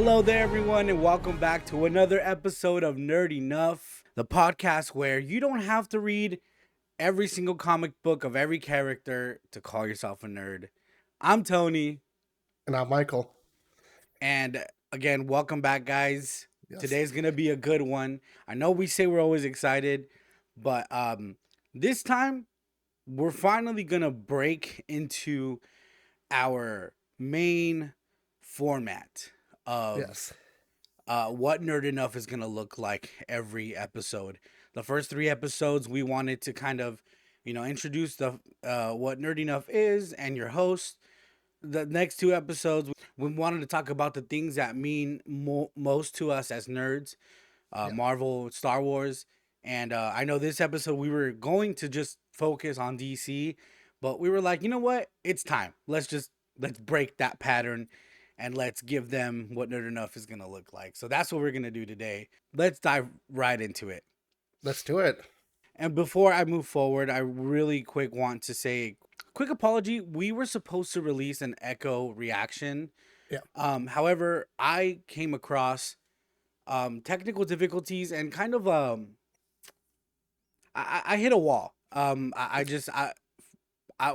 Hello there, everyone, and welcome back to another episode of Nerd Enough, the podcast where you don't have to read every single comic book of every character to call yourself a nerd. I'm Tony, And I'm Michael. and again, welcome back, guys. Yes. Today's gonna be a good one. I know we say we're always excited, but this time we're finally gonna break into our main format of Yes. what Nerd Enough is going to look like every episode. The first 3 episodes, we wanted to kind of, introduce the what Nerd Enough is and your host. The next 2 episodes, we wanted to talk about the things that mean most to us as nerds, Yeah. Marvel, Star Wars. And I know this episode we were going to just focus on DC, but we were like, you know what? It's time. Let's break that pattern and let's give them what Nerd Enough is going to look like. So that's what we're going to do today. Let's dive right into it. Let's do it. And before I move forward, I really quick want to say quick apology. We were supposed to release an Echo reaction. Yeah. However, I came across technical difficulties and kind of I hit a wall.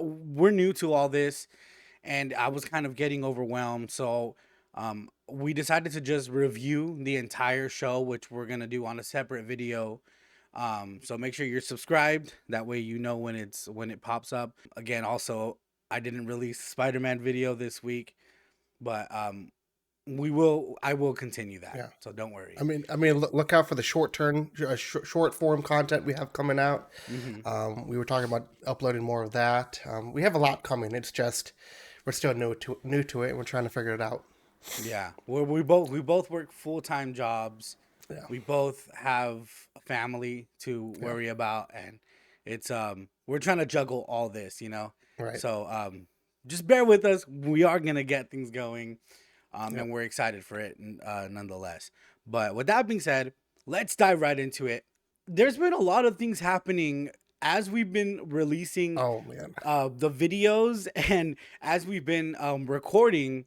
We're new to all this, and I was kind of getting overwhelmed. So we decided to just review the entire show, which we're gonna do on a separate video. So make sure you're subscribed. That way you know when it pops up. Again, also I didn't release Spider-Man video this week, but I will continue that. Yeah. So don't worry. I mean, look out for the short form content we have coming out. Mm-hmm. We were talking about uploading more of that. We have a lot coming. It's just we're still new to it, and we're trying to figure it out. Yeah, we both work full-time jobs. Yeah. We both have a family to worry about, and it's we're trying to juggle all this, Right. So just bear with us. We are gonna get things going, and we're excited for it, nonetheless. But with that being said, let's dive right into it. There's been a lot of things happening as we've been releasing Oh man. the videos and as we've been recording.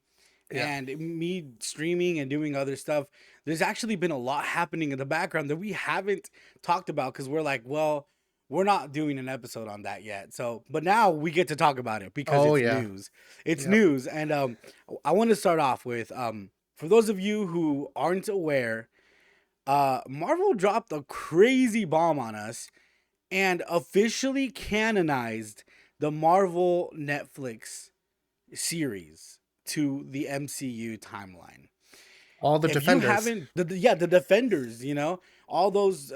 Yeah. And me streaming and doing other stuff, there's actually been a lot happening in the background that we haven't talked about because we're like, well, we're not doing an episode on that yet. So, but now we get to talk about it because it's news. It's news. And I want to start off with, for those of you who aren't aware, Marvel dropped a crazy bomb on us and officially canonized the Marvel Netflix series to the MCU timeline. All the Defenders. You haven't, the Defenders, all those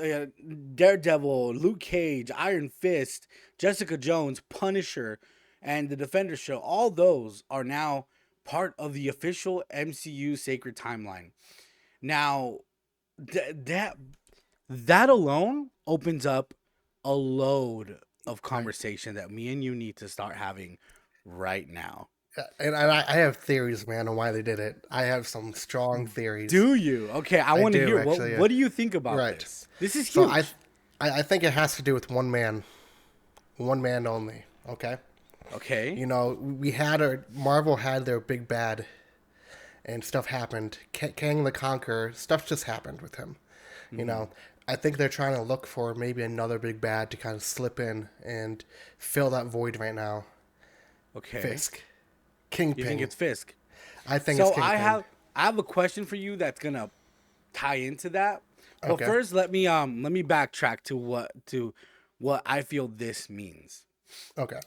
Daredevil, Luke Cage, Iron Fist, Jessica Jones, Punisher, and the Defenders show, all those are now part of the official MCU sacred timeline. Now, that alone opens up a load of conversation that me and you need to start having right now. And I have theories, man, on why they did it. I have some strong theories. Do you? Okay, I want to hear. Actually, what do you think about this? This is huge. So I think it has to do with one man only. Okay. Okay. Marvel had their big bad, and stuff happened. Kang the Conqueror, stuff just happened with him. Mm-hmm. I think they're trying to look for maybe another big bad to kind of slip in and fill that void right now. Okay. Fisk. Kingpin. You think it's Fisk? I think it's Kingpin. I have a question for you that's gonna tie into that. But first, let me backtrack to what I feel this means. Okay.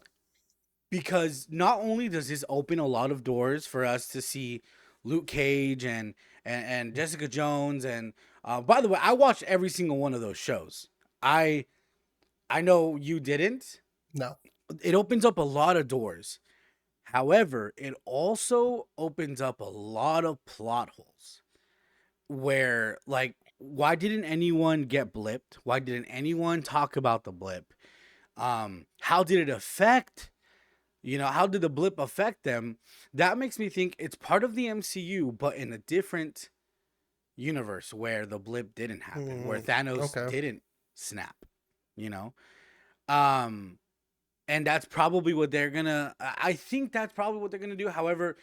Because not only does this open a lot of doors for us to see Luke Cage and Jessica Jones, and by the way, I watched every single one of those shows. I know you didn't. No. It opens up a lot of doors. However, it also opens up a lot of plot holes where, like, why didn't anyone get blipped? Why didn't anyone talk about the blip? How did it affect, how did the blip affect them? That makes me think it's part of the MCU, but in a different universe where the blip didn't happen, where Thanos didn't snap, And that's probably what they're gonna. I think that's probably what they're gonna do. However,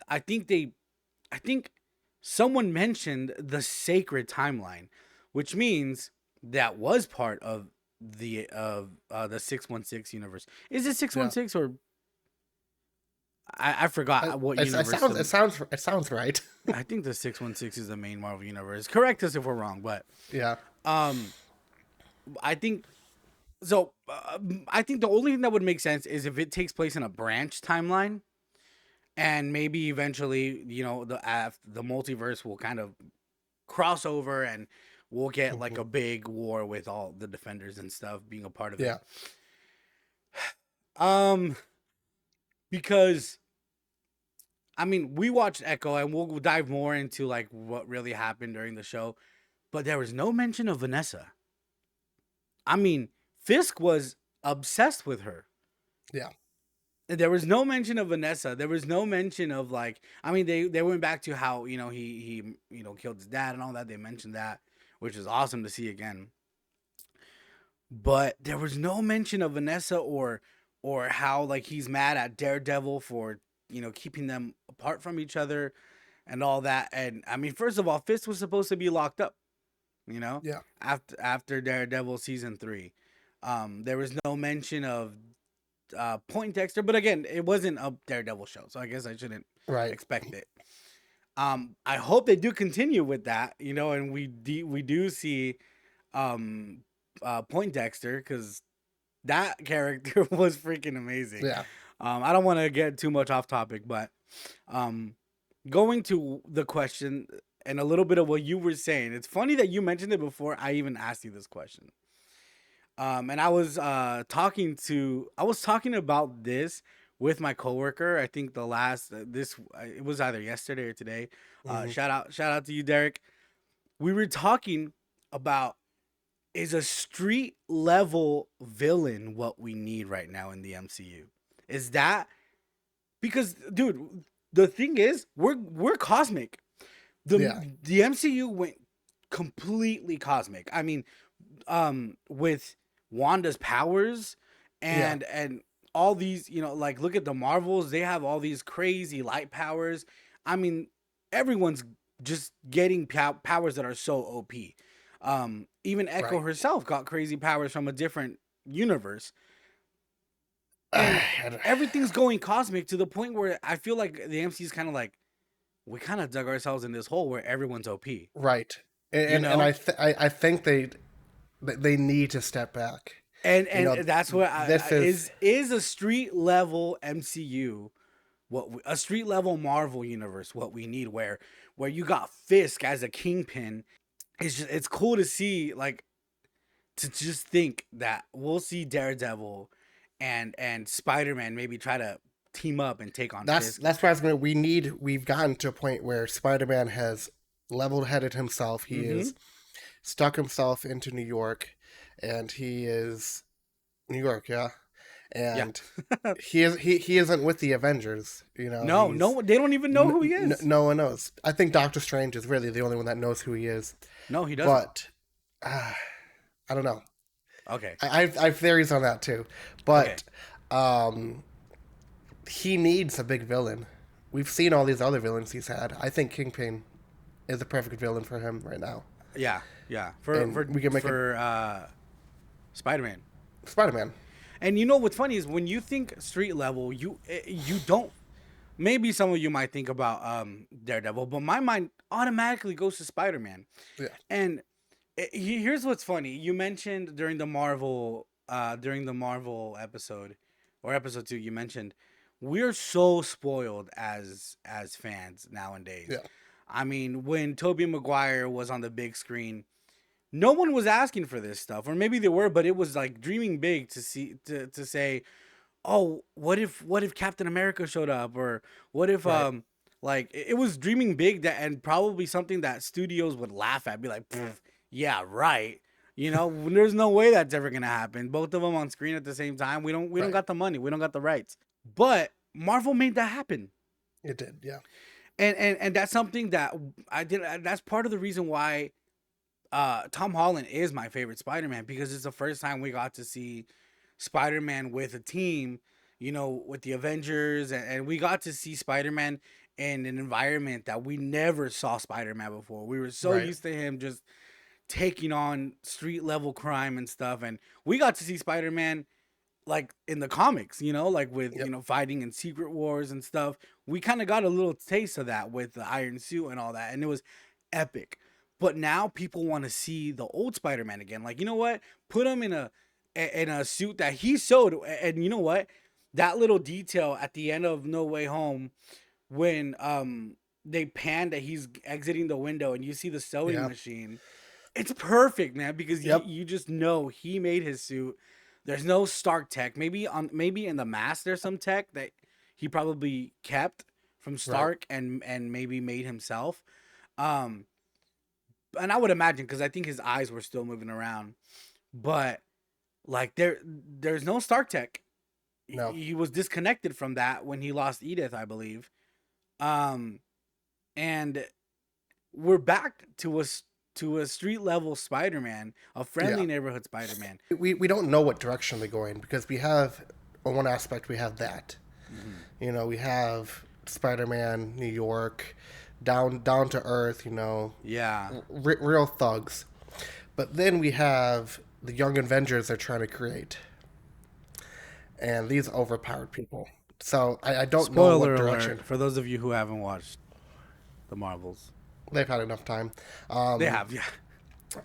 I think someone mentioned the sacred timeline, which means that was part of the 616 universe. Is it Yeah. 616 or I forgot what It universe sounds the it sounds right. I think the 616 is the main Marvel universe. Correct us if we're wrong, but Yeah. um I think so I think the only thing that would make sense is if it takes place in a branch timeline, and maybe eventually, the multiverse will kind of cross over and we'll get like Hmm. a big war with all the defenders and stuff being a part of it. Yeah. Um because I mean, we watched Echo and we'll dive more into like what really happened during the show, but there was no mention of Vanessa. I mean, Fisk was obsessed with her. Yeah. There was no mention of Vanessa. There was no mention of like, I mean, they went back to how, he killed his dad and all that. They mentioned that, which is awesome to see again. But there was no mention of Vanessa or how like he's mad at Daredevil for, keeping them apart from each other and all that. And I mean, first of all, Fist was supposed to be locked up, you know, Yeah. after Daredevil season 3. There was no mention of Poindexter, but again, it wasn't a Daredevil show, so I guess I shouldn't Right. expect it. I hope they do continue with that, and we do see um Poindexter, because that character was freaking amazing. Yeah. I don't want to get too much off topic, but um, going to the question and a little bit of what you were saying. It's funny that you mentioned it before I even asked you this question. And I was talking about this with my coworker. I think the last this it was either yesterday or today. Hmm. Shout out to you, Derek. We were talking about, is a street level villain what we need right now in the MCU? Is that because, dude, the thing is, we're cosmic. The Yeah. the MCU went completely cosmic. I mean, with Wanda's powers Yeah. and all these, like look at the Marvels, they have all these crazy light powers. I mean, everyone's just getting powers that are so OP. Even Echo Right. herself got crazy powers from a different universe, and everything's going cosmic to the point where I feel like the MC is kind of like, we kind of dug ourselves in this hole where everyone's OP. Right. You And know, I think they need to step back. You and know, that's what this is a street level MCU, a street level Marvel universe what we need, where you got Fisk as a kingpin. It's cool to see, like, to just think that we'll see Daredevil and Spider-Man maybe try to team up and take on Fisk. that's why I was going. We've gotten to a point where Spider-Man has level-headed himself. He Mm-hmm. is stuck himself into New York, and he is New York, yeah. Yeah. And he isn't with the Avengers. No, no, they don't even know who he is. no one knows. I think Doctor Strange is really the only one that knows who he is. No, he doesn't. But I don't know. Okay. I have theories on that too. Okay. But he needs a big villain. We've seen all these other villains he's had. I think Kingpin is the perfect villain for him right now. Yeah, yeah. And we can make Spider-Man. Spider-Man. And you know what's funny is when you think street level, you don't. Maybe some of you might think about Daredevil, but my mind automatically goes to Spider-Man. Yeah. And here's what's funny. You mentioned during the Marvel episode or episode 2, you mentioned we're so spoiled as fans nowadays. Yeah. I mean, when Tobey Maguire was on the big screen, no one was asking for this stuff, or maybe they were, but it was like dreaming big to say, oh, what if Captain America showed up, or what if Right. like it was dreaming big, that and probably something that studios would laugh at, be like, yeah, right. There's no way that's ever gonna happen. Both of them on screen at the same time. We don't Right. got the money. We don't got the rights. But Marvel made that happen. It did. Yeah. And that's something that I did. That's part of the reason why Tom Holland is my favorite Spider-Man, because it's the first time we got to see Spider-Man with a team, with the Avengers, and we got to see Spider-Man in an environment that we never saw Spider-Man before. We were so Right. used to him just taking on street level crime and stuff, and we got to see Spider-Man like in the comics, like with Yep. fighting in Secret Wars and stuff. We kind of got a little taste of that with the Iron Suit and all that, and it was epic. But now people want to see the old Spider-Man again. Like, you know what? Put him in a suit that he sewed, and you know what? That little detail at the end of No Way Home when they pan that he's exiting the window and you see the sewing Yeah. machine. It's perfect, man, because Yep. you just know he made his suit. There's no Stark tech. Maybe in the mask there's some tech that he probably kept from Right. Stark and maybe made himself. Um, and I would imagine because I think his eyes were still moving around, but like there's no Stark tech. No. He was disconnected from that when he lost Edith, I believe. Um, and we're back to a street level Spider-Man, a Yeah. friendly neighborhood Spider-Man. We don't know what direction they're going because we have, on one aspect, we have that. Mm-hmm. We have Spider-Man, New York, down to earth. Yeah, Real thugs. But then we have the young Avengers they're trying to create, and these overpowered people. So I don't know what spoiler direction alert for those of you who haven't watched the Marvels. they've had enough time. They have, yeah.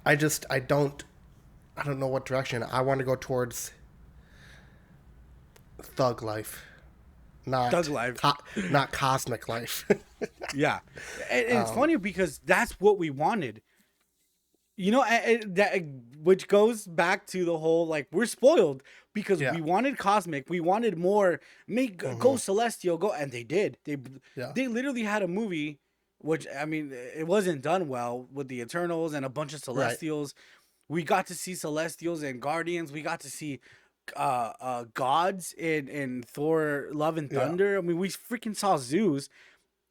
I don't know what direction. I want to go towards thug life, Thug Life. not cosmic life. Yeah, and it's funny because that's what we wanted. That which goes back to the whole like we're spoiled because Yeah. we wanted cosmic, we wanted more. Go celestial, go, and they did. Yeah. They literally had a movie, which I mean, it wasn't done well with the Eternals and a bunch of Right. Celestials. We got to see Celestials and Guardians. We got to see gods in Thor: Love and Yeah. Thunder. I mean, we freaking saw Zeus,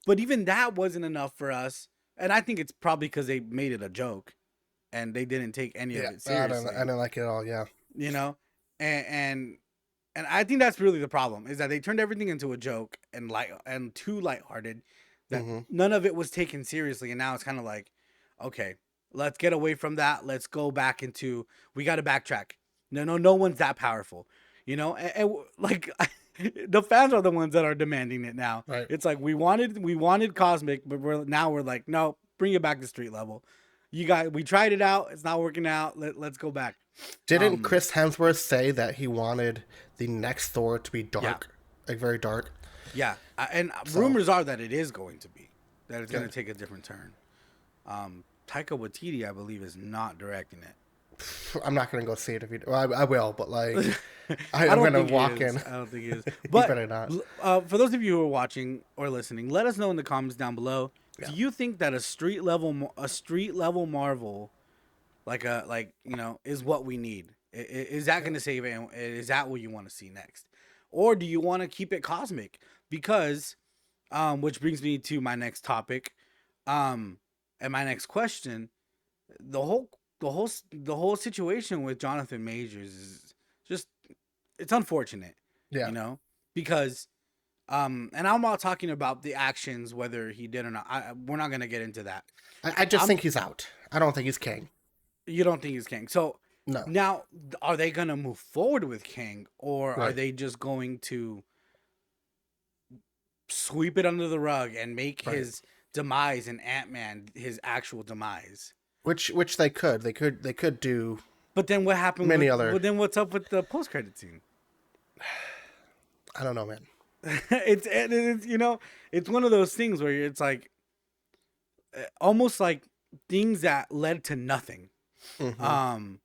but even that wasn't enough for us. And I think it's probably because they made it a joke and they didn't take any of Yeah. it seriously. I don't like it at all. Yeah. You know, and and I think that's really the problem is that they turned everything into a joke and too lighthearted that Hmm. none of it was taken seriously. And now it's kind of like, okay, let's get away from that. Let's go back into we got to backtrack. No one's that powerful, like the fans are the ones that are demanding it now. Right. It's like we wanted cosmic, but we're like, no, bring it back to street level. We tried it out. It's not working out. Let's go back. Didn't Um, Chris Hemsworth say that he wanted the next Thor to be yeah, dark, like very dark? yeah, and So rumors are that it is going to be that it's going to good. take a different turn. Taika Waititi, I believe, is not directing it. I'm not gonna go see it if you. Well, I will, but like, I I'm don't gonna think he walk is. in. I don't think he is. You But better not. for those of you who are watching or listening, let us know in the comments down below. Yeah. Do you think that a street level Marvel, is what we need? Is that going to save it? And is that what you want to see next, or do you want to keep it cosmic? Because, which brings me to my next topic, and my next question. The whole situation with Jonathan Majors is just it's unfortunate, Yeah. because and I'm not talking about the actions whether he did or not. We're not gonna get into that. I just I'm think he's out. I don't think he's king. You don't think he's King. So No. now are they gonna move forward with King or are Right. they just going to sweep it under the rug and make Right. his demise in Ant-Man his actual demise? Which they could. They could do But then what happened many other. well, then what's up with the post-credit scene? I don't know, man. It's one of those things where it's like almost like things that led to nothing. Hmm.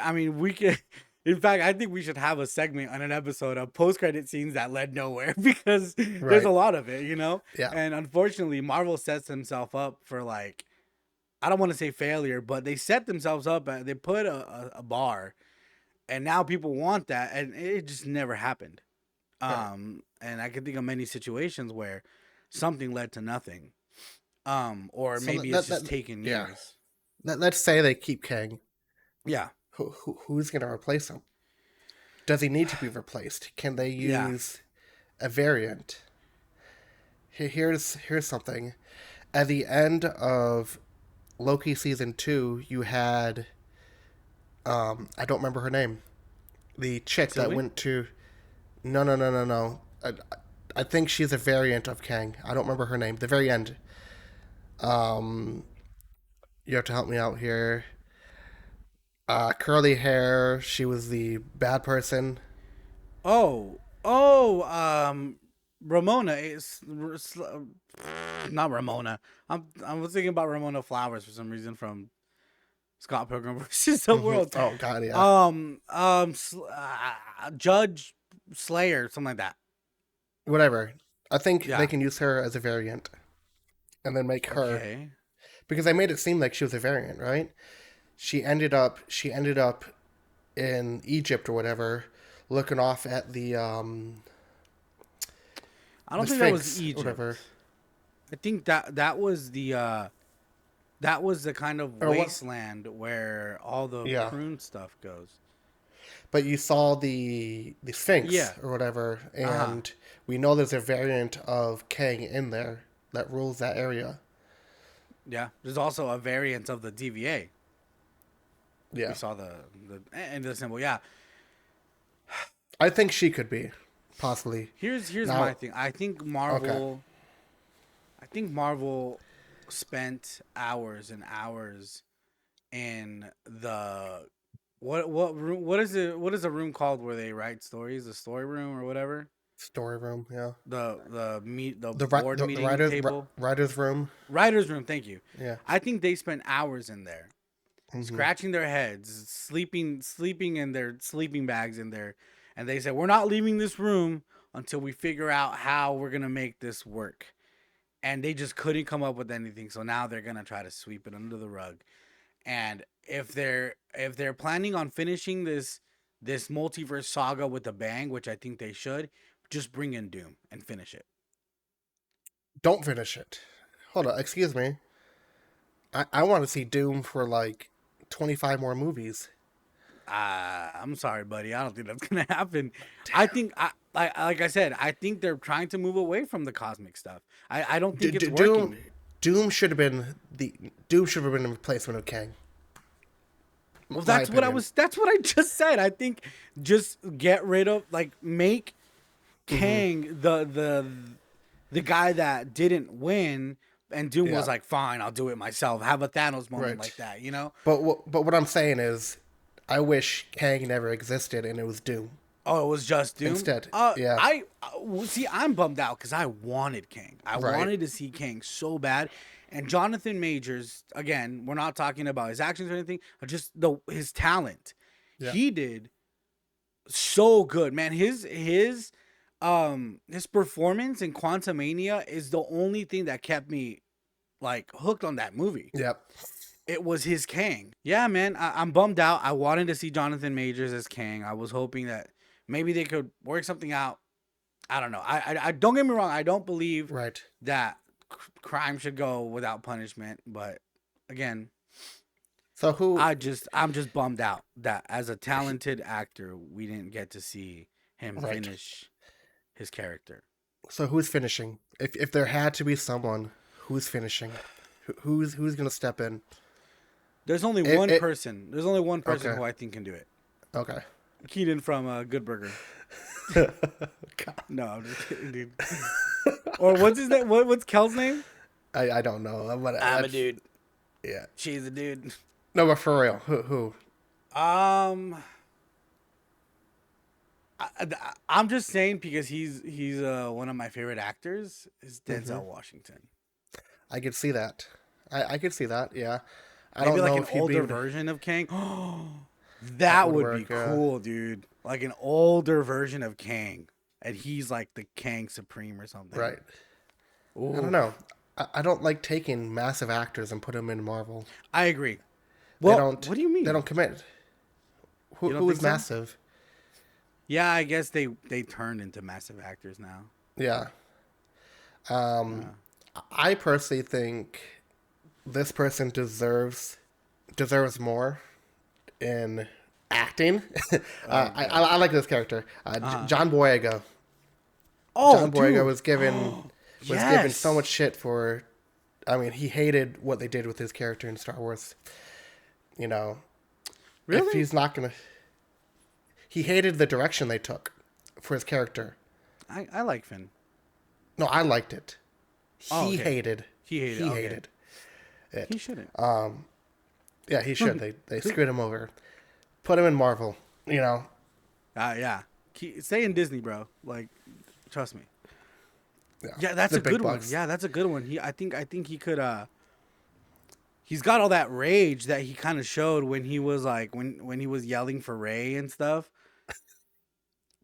I mean, we could. In fact, I think we should have a segment on an episode of post-credit scenes that led nowhere because there's Right. a lot of it, Yeah. And unfortunately, Marvel sets himself up for like I don't want to say failure, but they set themselves up. They put a bar, and now people want that, and it just never happened. Right. And I can think of many situations where something led to nothing. Or So maybe it's just taken yeah. years. Let's say they keep King. Yeah. Who's gonna replace him? Does he need to be replaced? Can they Yeah. use a variant? Here's something. At the end of Loki season 2, you had I don't remember her name. The chick that Sylvie? went to no. I think she's a variant of Kang. I don't remember her name. The very end. Um, you have to help me out here. Curly hair. She was the bad person. Oh, Ramona is not Ramona. I was thinking about Ramona Flowers for some reason from Scott Pilgrim versus the World. Oh God, yeah. Judge Slayer, something like that. Whatever. I think they Yeah. can use her as a variant, and then make her Okay. because they made it seem like she was a variant, right? She ended up in Egypt or whatever, looking off at I the don't think that was Sphinx or Egypt. whatever. I think that was the kind of Or what? wasteland where all the Yeah. prune stuff goes. But you saw the Sphinx Yeah. or whatever, Uh huh. and we know there's a variant of Kang in there that rules that area. Yeah. There's also a variant of the TVA. We Yeah. saw the and the symbol. Yeah. I think she could be, possibly. Here's my Now, thing. okay. I think Marvel spent hours and hours in the what is a room called where they write stories, the story room or whatever, Story room, yeah. the The board the meeting writers table, writers room, writer's room. Thank you. yeah. I think they spent hours in there Hmm. scratching their heads, sleeping in their sleeping bags in there, and they said we're not leaving this room until we figure out how we're gonna make this work. And they just couldn't come up with anything, so now they're gonna try to sweep it under the rug. And if they're planning on finishing this multiverse saga with a bang, which I think they should, just bring in Doom and finish it. Don't finish it. Hold on, excuse me. I want to see Doom for like 25 more movies. I'm sorry, buddy. I don't think that's gonna happen. I think like I said, I think they're trying to move away from the cosmic stuff. I don't think it's Doom working. Doom should have been the replacement of Kang. Well, My opinion. that's what I just said. I think just get rid of make Hmm. Kang the guy that didn't win, and Doom Yeah, was like, "Fine, I'll do it myself." Have a Thanos moment right. like that, you know? But what I'm saying is, I wish Kang never existed and it was Doom Oh, it was just Doom. instead. Yeah, See, I'm bummed out because I wanted Kang. I right. wanted to see Kang so bad, and Jonathan Majors. Again, we're not talking about his actions or anything, but just his talent. Yeah, He did so good, man. His performance in Quantumania is the only thing that kept me like hooked on that movie. yep. It was his Kang. Yeah, man. I'm bummed out. I wanted to see Jonathan Majors as Kang. I was hoping that maybe they could work something out. I don't know. I don't get me wrong. I don't believe Right. that crime should go without punishment. But again, So who? I'm just bummed out that as a talented actor, we didn't get to see him Right. finish his character. So who's finishing? If there had to be someone, who's finishing? Who's gonna step in? There's only It, one it person. There's only one person okay. who I think can do it. Okay. Keaton from Good Burger. God. No, I'm just kidding, dude. Or what's his name? What's Kel's name? I don't know. I'm a dude. Yeah. She's a dude. No, but for real, who? Um, I'm just saying because he's one of my favorite actors is Hmm. Denzel Washington. I could see that. I could see that. Yeah. I Maybe don't like know an if he'd be older able to. version of Kang. That That would would be work. Yeah. cool, dude. Like an older version of Kang, and he's like the Kang Supreme or something. Right. I don't Ooh, know. I don't like taking massive actors and put them in Marvel. I agree. They Well, don't. what do you They mean? don't commit. You don't Who think is so? massive? Yeah, I guess they turned into massive actors now. Yeah. Um. Uh, I personally think this person deserves more in acting. okay. I like this character, Uh-huh. John Boyega. Oh, John Boyega dude. was given was given so much Yes. shit for. I mean, he hated what they did with his character in Star Wars. You know, if Really? he's not gonna, he hated the direction they took for his character. I like Finn. No, I liked it. Oh, He okay. hated. He hated. He Okay. hated He it. shouldn't. Yeah, he should. They screwed him over. Put him in Marvel. You know. Yeah. Stay in Disney, bro. Like, trust me. Yeah, Yeah, that's the a big good one. bugs. Yeah, that's a good one. I think he could. He's got all that rage that he kind of showed when he was like when he was yelling for Ray and stuff.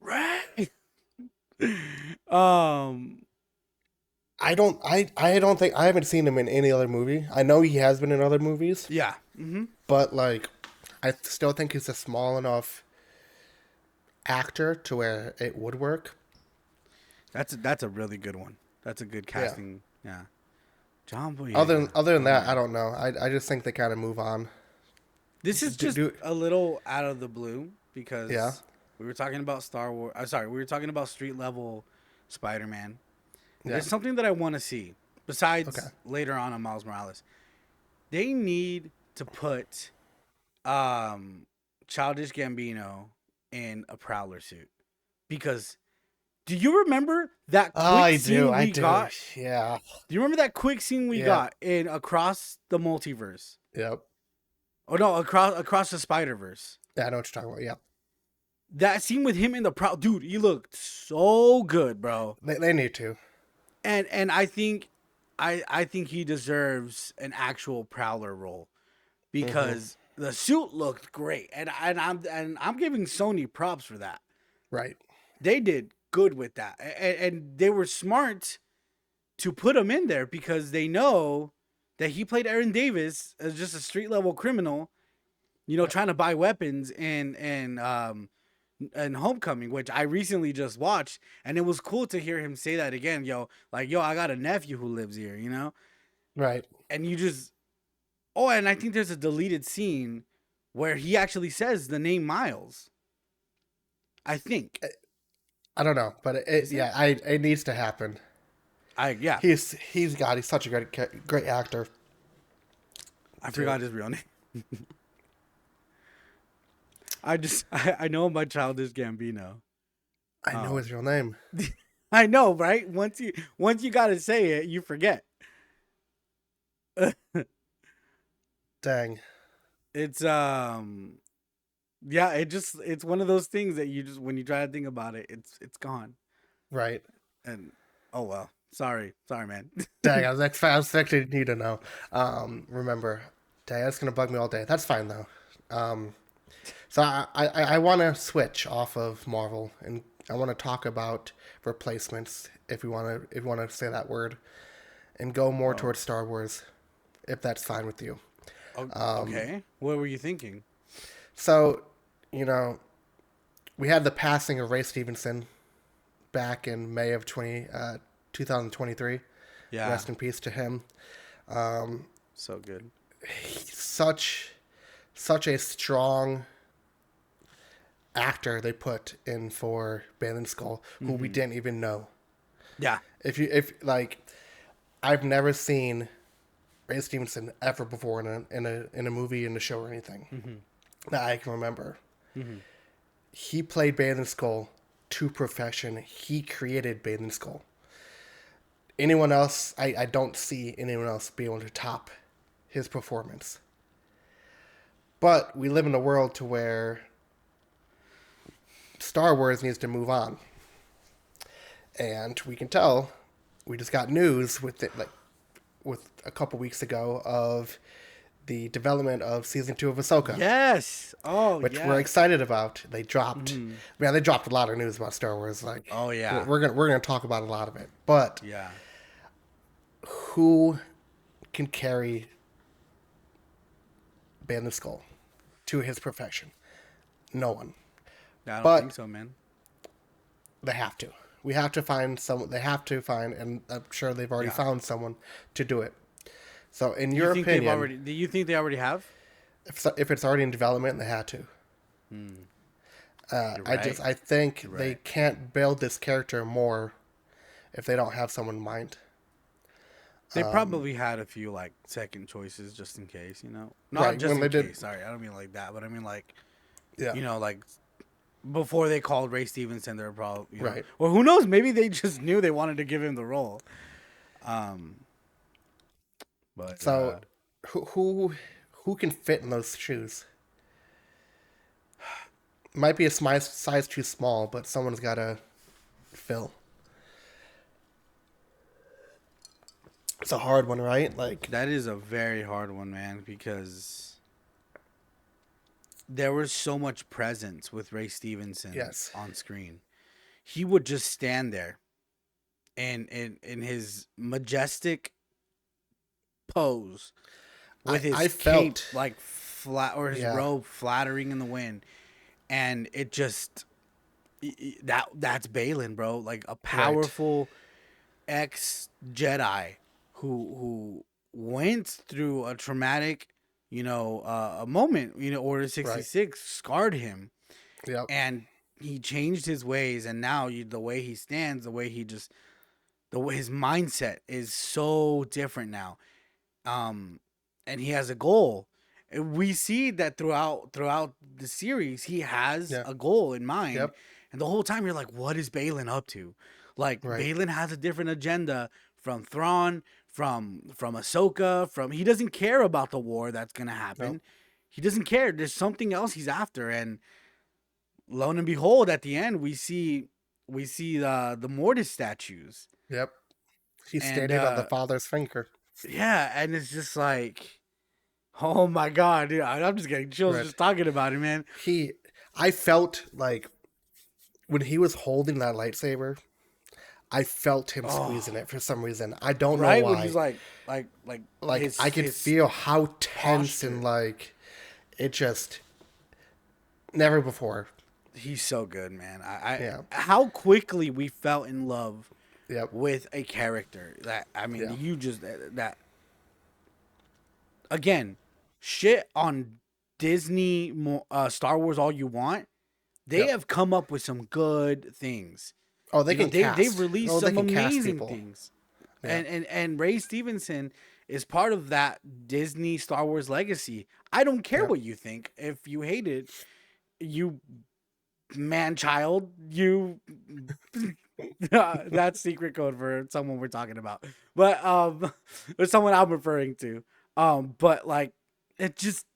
Ray. um. I don't think I haven't seen him in any other movie. I know he has been in other movies, Yeah. Mm-hmm. but like I still think he's a small enough actor to where it would work. That's a really good one. That's a good Yeah. casting. Yeah. John Boyega. Other than Oh that, I man. don't know. I just think they kind of move on. This is Do, just do a little out of the blue yeah. because we were talking about Star Wars. Sorry, we were talking about street level Spider-Man. Yeah. There's something that I want to see Okay. besides later on Miles Morales. They need to put um Childish Gambino in a Prowler suit because do you remember that Oh, quick I do. scene I we do. got? Yeah. Do you remember that quick scene we Yeah. got in Across the Multiverse? Yep. Oh no, across the Spider Verse. Yeah, I know what you're talking about. Yeah. That scene with him in the dude, he looked so good, bro. They need to. And I think he deserves an actual Prowler role Hmm. because the suit looked great, and I'm giving Sony props for that. Right. They did good with that, and they were smart to put him in there because they know that he played Aaron Davis as just a street level criminal, trying to buy weapons and Homecoming, which I recently just watched, and it was cool to hear him say that again, yo, I got a nephew who lives here. Right. And you just and I think there's a deleted scene where he actually says the name Miles. I think. I don't know, but Is it? yeah, it needs to happen. Yeah, He's such a great actor I too. forgot his real name. I know him by Childish Gambino. I know his Um real name. I know, right? Once you gotta say it, you forget. Dang. It's yeah, it's one of those things that you just when you try to think about it, it's gone. Right. And oh well. Sorry, man. Dang. I was expecting you to know. Remember. Dang, that's gonna bug me all day. That's fine though. Um, so I want to switch off of Marvel and I want to talk about replacements if you want to say that word and go more Oh, towards Star Wars if that's fine with you. okay. What were you thinking? So, you know, we had the passing of Ray Stevenson back in May of 2023. Yeah, Rest in peace to him. so good. Such such a strong actor they put in for Balin Skull, who we didn't even know. Yeah. If like, I've never seen Ray Stevenson ever before in a movie, in a show, or anything that I can remember. He played Balin Skull to perfection. He created Balin Skull. Anyone else, I don't see anyone else be able to top his performance. But we live in a world to where Star Wars needs to move on, and we can tell. We just got news with it, like with a couple weeks ago, of the development of season 2 of Ahsoka, Yes. Oh, which we're yes. excited about. They dropped, man, they dropped a lot of news about Star Wars. Like, Oh, yeah. we're gonna talk about a lot of it. But Yeah. who can carry Band of Skull to his perfection? No one. I don't think But so, man. they have to. We have to find someone. They have to find, and I'm sure they've already Yeah. found someone to do it. So, in You your think they've opinion, already? Do you think they already have? if it's already in development, they had to. You're right. I think You're they right. can't build this character more if they don't have someone in mind. They probably had a few like second choices just in case, not Right, just when in they did. case. Sorry, I don't mean like that, but I mean like Yeah, like before they called Ray Stevenson, they're probably right. or who knows, maybe they just knew they wanted to give him the role. Um, but So, who can fit in those shoes? Might be a size too small, but someone's got to fill. It's a hard one, right? Like, that is a very hard one, man, because there was so much presence with Ray Stevenson yes, on screen. He would just stand there and in his majestic pose with I his cape felt, like flat or his yeah, robe flattering in the wind, and it just that's Balin, bro. Like a right, powerful ex Jedi who went through a traumatic, a moment. Order right, 66 scarred him, yep, and he changed his ways, and now the way he stands, the way he just the way his mindset is so different now. Um, and he has a goal. And we see that throughout the series, he has yeah, a goal in mind, yep, and the whole time you're like, what is Balin up to? Like right, Balin has a different agenda from Thrawn, from Ahsoka, from he doesn't care about the war that's gonna nope, happen. He doesn't care. There's something else he's after, and lo and behold, at the end, we see the Mortis statues, yep. He's and standing on the father's finger, yeah, and it's just like, oh my god, dude, I'm just getting chills right. just talking about it, man. He, I felt like when he was holding that lightsaber, I felt him Oh, squeezing it for some reason. I don't know right when he's why. like Like his I could his feel how tense and posture. like it just never before. He's so good, man. Yeah. How quickly we fell in love Yep. with a character that I mean, Yeah. you just that again, shit on Disney, Star Wars, all you want. They Yep. have come up with some good things. Oh, they can They've cast. released Oh, they some can cast amazing people. things. Yeah. And Ray Stevenson is part of that Disney Star Wars legacy. I don't care Yep. what you think. If you hate it, you man child, you that's secret code for someone we're talking about. But or someone I'm referring to. But like it just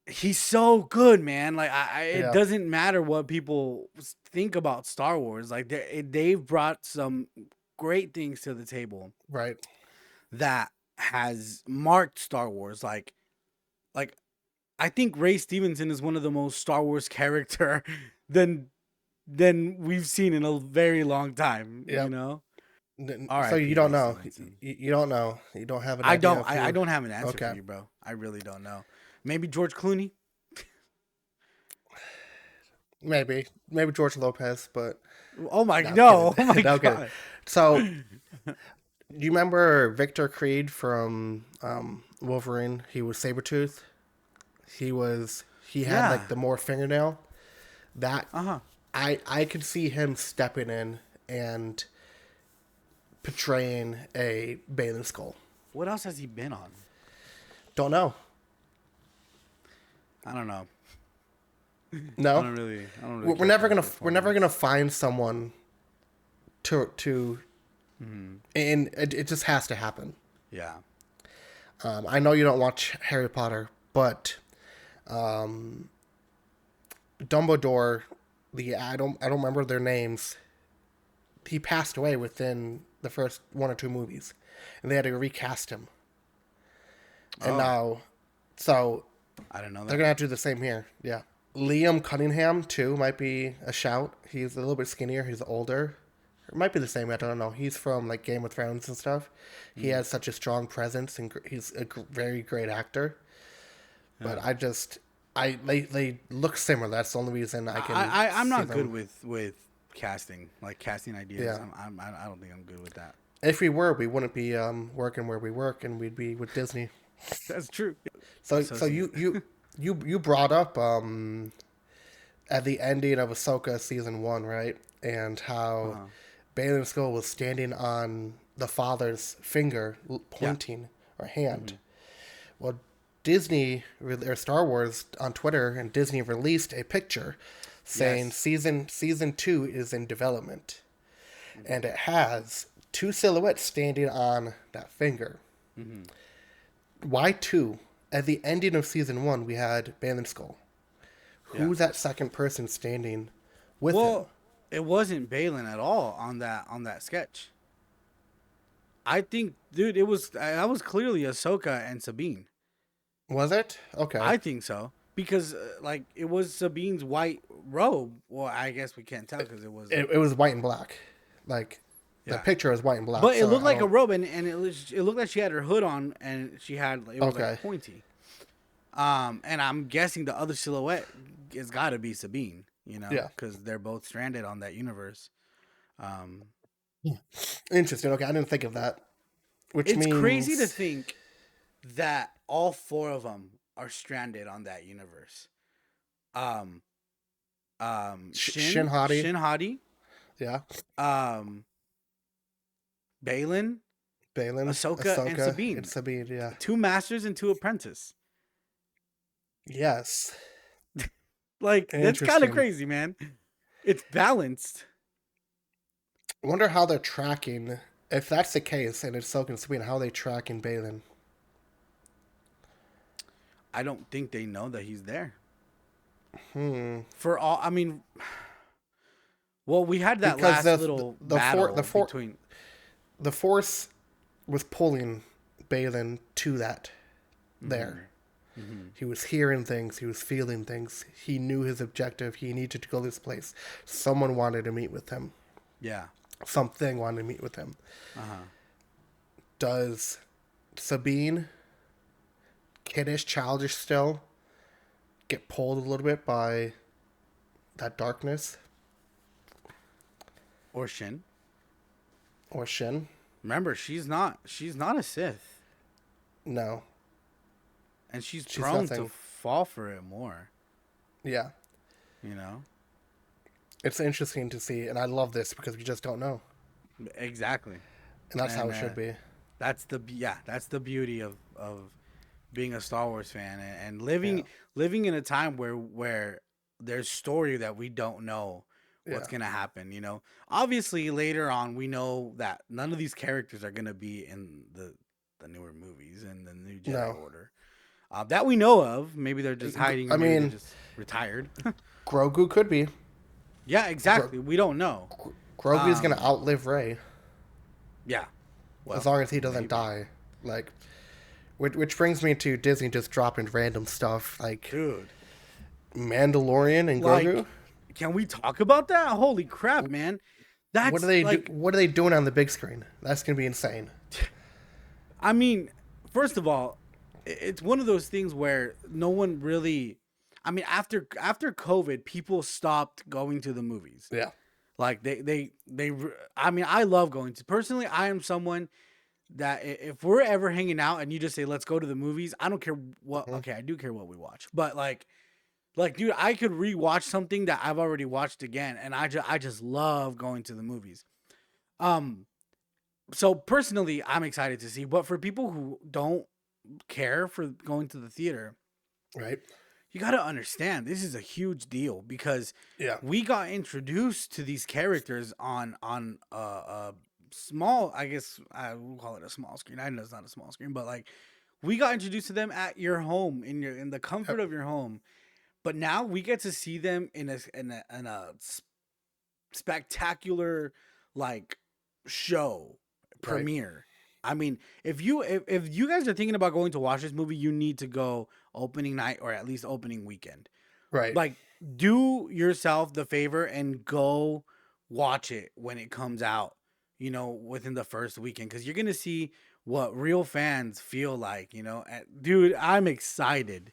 he's so good, man. Like it Yeah. doesn't matter what people think about Star Wars. Like they've brought some great things to the table Right. that has marked Star Wars. Like I think Ray Stevenson is one of the most Star Wars character than than we've seen in a very long time. Yep. So you R.I.P. don't Ray know. Stevenson. You don't know. You don't have an I idea don't. of I who. don't have an answer for Okay. you, bro. I really don't know. Maybe George Clooney. Maybe George Lopez, but Oh my no, I'm kidding. no! Oh my No, I'm kidding. god! So, do you remember Victor Creed from Wolverine? He was Sabretooth. He had Yeah. like the more fingernail. That Uh huh. I could see him stepping in and portraying a Balin skull. What else has he been on? Don't know. I don't know. I No, don't really. I don't really. we're care never for the gonna we're never performance. gonna find someone to and it just has to happen. Yeah. I know you don't watch Harry Potter, but Dumbledore, I don't remember their names. He passed away within the first one or two movies, and they had to recast him. And Oh, now, so I didn't know they're that. gonna have to do the same here. Yeah, Liam Cunningham too might be a shout. He's a little bit skinnier. He's older. It might be the same. I don't know. He's from like Game of Thrones and stuff. He has such a strong presence, and he's a very great actor. But Yeah. they look similar. That's the only reason I can I'm see not good them. with casting, like casting ideas. Yeah. I don't think I'm good with that. If we were, we wouldn't be working where we work, and we'd be with Disney. That's true. So Associate. you brought up at the ending of Ahsoka season 1, right? And how Uh-huh. Balin Skull was standing on the father's finger Yeah. pointing or hand. Hmm. Well, Disney or Star Wars on Twitter and Disney released a picture saying Yes. season 2 is in development, and Hmm. it has two silhouettes standing on that finger. Hmm. Why two? At the ending of season 1, we had Balin Skull. Yeah. Who's that second person standing with him? Well, it wasn't Balin at all on that sketch. I think, dude, it was that was clearly Ahsoka and Sabine. Was it? Okay. I think so because like it was Sabine's white robe. Well, I guess we can't tell because it was It was white and black. Like, the yeah, picture was white and black, but it so looked I like a don't. robe, and it looked like she had her hood on, and she had it was like Okay. pointy. And I'm guessing the other silhouette has got to be Sabine, Yeah. because they're both stranded on that universe. Um, Interesting. Okay, I didn't think of that. Which it's crazy to means. think that all four of them are stranded on that universe. Um, Shin Hati. Shin Hati, Yeah. um, Balin, Balin, Ahsoka, and Ahsoka, and Sabine. Sabine. Yeah. Two masters and two apprentice. Yes. Like that's kind of Interesting. crazy, man. It's balanced. I wonder how they're tracking. If that's the case, and it's Ahsoka and Sabine, how are they tracking Balin? I don't think they know that he's there. Hmm. For all, I mean, well, we had that Because last little battle between. the Force was pulling Balin to that there. Mm-hmm. He was hearing things. He was feeling things. He knew his objective. He needed to go this place. Someone wanted to meet with him. Yeah. Something wanted to meet with him. Uh huh. Does Sabine, kiddish, childish still, get pulled a little bit by that darkness? Or Shin. Or Shin? Remember, she's not a Sith, No. and she's She's prone to nothing. fall for it more. Yeah. You know. It's interesting to see, and I love this because we just don't know. Exactly. And that's how And it should be. that's the beauty of being a Star Wars fan, and Yeah. living in a time where there's story that we don't know what's Yeah. gonna happen. Obviously later on we know that none of these characters are gonna be in the newer movies and the new Jedi No. Order that we know of. Maybe they're just hiding, I or maybe they're mean, just retired. Grogu could be. Yeah, exactly. We don't know. Grogu's going to Um, outlive Rey yeah. as Well, long as he doesn't maybe. die. Like, which brings me to Disney just dropping random stuff like Dude. Mandalorian and Grogu. Like, can we talk about that? Holy crap, man. What are That's they like, What are they doing on the big screen? That's gonna be insane. I mean, first of all, it's one of those things where no one really, I mean, after COVID, people stopped going to the movies. Yeah. Like I mean, I love going to, personally, I am someone that if we're ever hanging out and you just say, let's go to the movies, I don't care what, Mhm. okay, I do care what we watch, but like, dude, I could rewatch something that I've already watched again, and I just love going to the movies. Um, so personally, I'm excited to see. But for people who don't care for going to the theater, Right. you got to understand this is a huge deal because Yeah. we got introduced to these characters on a small, I guess I will call it a small screen. I know it's not a small screen, but like we got introduced to them at your home in the comfort Yep. of your home. But now we get to see them in a spectacular like show Right. premiere. I mean, if you guys are thinking about going to watch this movie, you need to go opening night or at least opening weekend. Right. Like, do yourself the favor and go watch it when it comes out. Within the first weekend, because you're gonna see what real fans feel like. Dude, I'm excited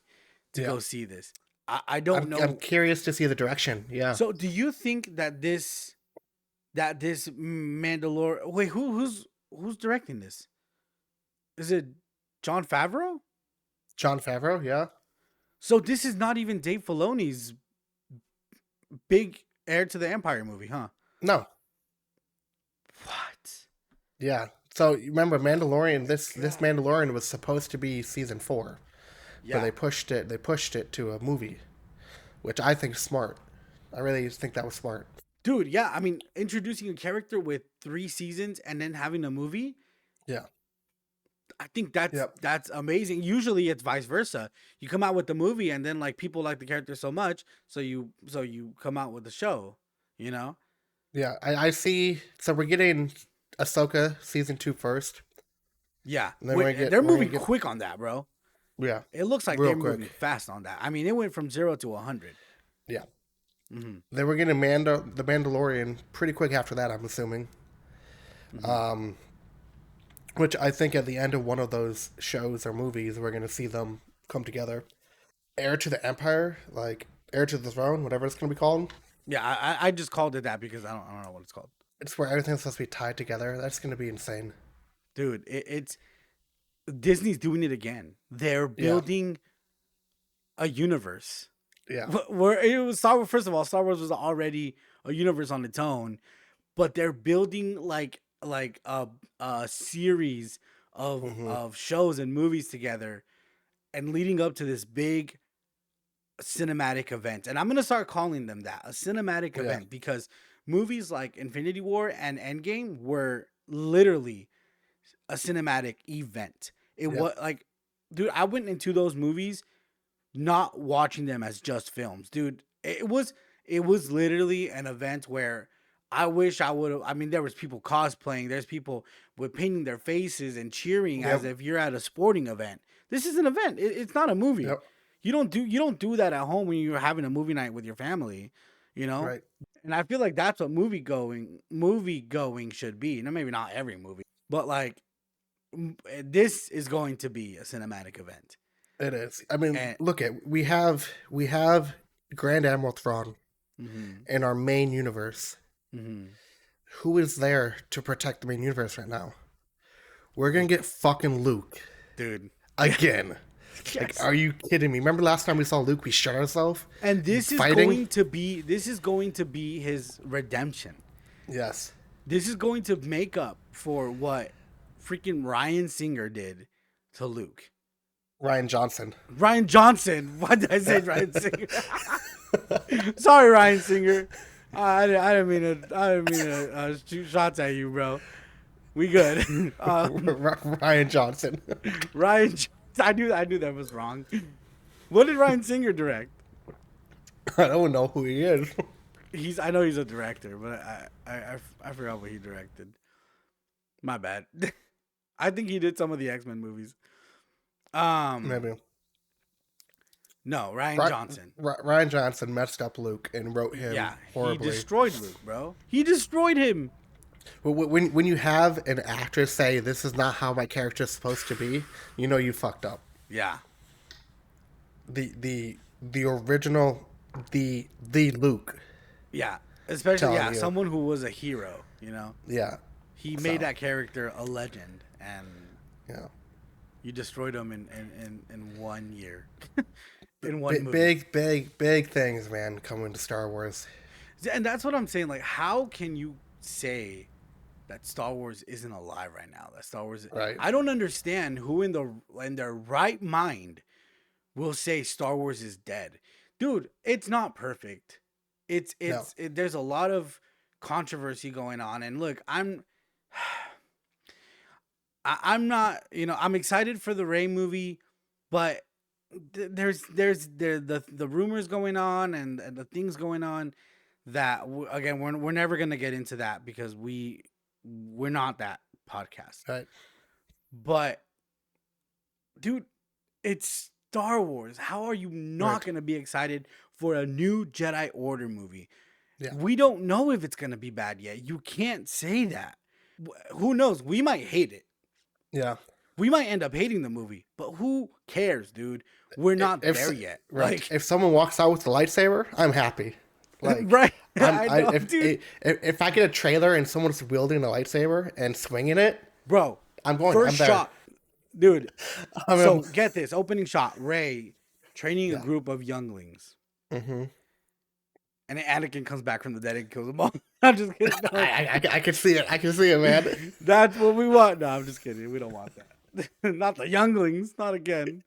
to Yeah. go see this. I don't I'm know. curious to see the direction. Yeah. So, do you think that this Mandalore? Wait, who's directing this? Is it John Favreau? Jon Favreau. Yeah. So this is not even Dave Filoni's big Heir to the Empire movie, huh? No. What? Yeah. So you remember Mandalorian? This Mandalorian was supposed to be season 4, but Yeah. they pushed it to a movie, which I think is smart. I really think that was smart. Dude, yeah, I mean, introducing a character with 3 seasons and then having a movie, Yeah. I think that's Yep. that's amazing. Usually it's vice versa. You come out with the movie and then like people like the character so much, so you come out with the show, you know? Yeah. I see. So we're getting Ahsoka season 2 first, Yeah. and then They're we're gonna moving get quick on that, bro. yeah, It looks like real they're moving quick. fast on that. I mean, it went from 0 to 100. Yeah. Mm-hmm. Then we're getting the Mandalorian pretty quick after that. I'm assuming. Mm-hmm. Um, which I think at the end of one of those shows or movies, we're gonna see them come together. Heir to the Empire, like Heir to the Throne, whatever it's gonna be called. Yeah, I just called it that because I don't know what it's called. It's where everything's supposed to be tied together. That's gonna be insane. Dude, it's Disney's doing it again. They're Yeah. building a universe. Yeah. Where it was Star Wars. First of all, Star Wars was already a universe on its own, but they're building like a series Hmm. of shows and movies together and leading up to this big cinematic event. And I'm gonna start calling them that, a cinematic Yeah. event, because movies like Infinity War and Endgame were literally a cinematic event. It Yeah. was like, dude, I went into those movies not watching them as just films, dude. It was literally an event where I wish I would have. I mean, there was people cosplaying. There's people with painting their faces and cheering as Yep. if you're at a sporting event. This is an event. It's not a movie. Yep. You don't do that at home when you're having a movie night with your family, you know. Right. And I feel like that's what movie going should be. Now, maybe not every movie, but like this is going to be a cinematic event. It is. I mean, And look at we have Grand Admiral Thrawn mhm, in our main universe. mhm. Who is there to protect the main universe right now? We're gonna get fucking Luke Dude. again. Like, Yes. are you kidding me? Remember last time we saw Luke, we shut ourselves And this is fighting? going to be his redemption. Yes. This is going to make up for what freaking Ryan Singer did to Luke. Ryan Johnson. Ryan Johnson. Why did I say Ryan Singer? Sorry, Ryan Singer. I didn't mean to shoot shots at you, bro. We good. Ryan Johnson. Ryan. I knew that was wrong. What did Ryan Singer direct? I don't know who he is. I know he's a director, but I forgot what he directed. My bad. I think he did some of the X-Men movies. Maybe. No, Ryan Ry- Johnson. Ryan Johnson messed up Luke and wrote him Yeah, he horribly. destroyed Luke, bro. He destroyed him. When you have an actress say this is not how my character is supposed to be, you know you fucked up. Yeah, The original the Luke. yeah. Especially Telling you. someone who was a hero. Yeah. He So, made that character a legend, and yeah. you destroyed him in 1 year, in one movie. Big things, man, coming to Star Wars. And that's what I'm saying. Like, how can you say that Star Wars isn't alive right now? That Star Wars. Right. I don't understand who in their right mind will say Star Wars is dead, dude. It's not perfect. No. There's a lot of controversy going on, and look, I'm not. I'm excited for the Rey movie, but there's the rumors going on and the things going on that again we're never gonna get into that because we're not that podcast. Right. But dude, it's Star Wars. How are you not Right. gonna be excited for a new Jedi Order movie? Yeah. We don't know if it's gonna be bad yet. You can't say that. Who knows? We might hate it. Yeah. We might end up hating the movie, but who cares, dude? We're not If there yet. Right. Like, If someone walks out with a lightsaber, I'm happy. Like, right? I know, if, dude. if I get a trailer and someone's wielding a lightsaber and swinging it, Bro, I'm going. first I'm there. shot, dude. I'm So in. get this: opening shot, Ray training a Yeah. group of younglings, Mm-hmm. and then Anakin comes back from the dead and kills them all. I'm just kidding. No. I can see it. I can see it, man. That's what we want. No, I'm just kidding. We don't want that. Not the younglings. Not again.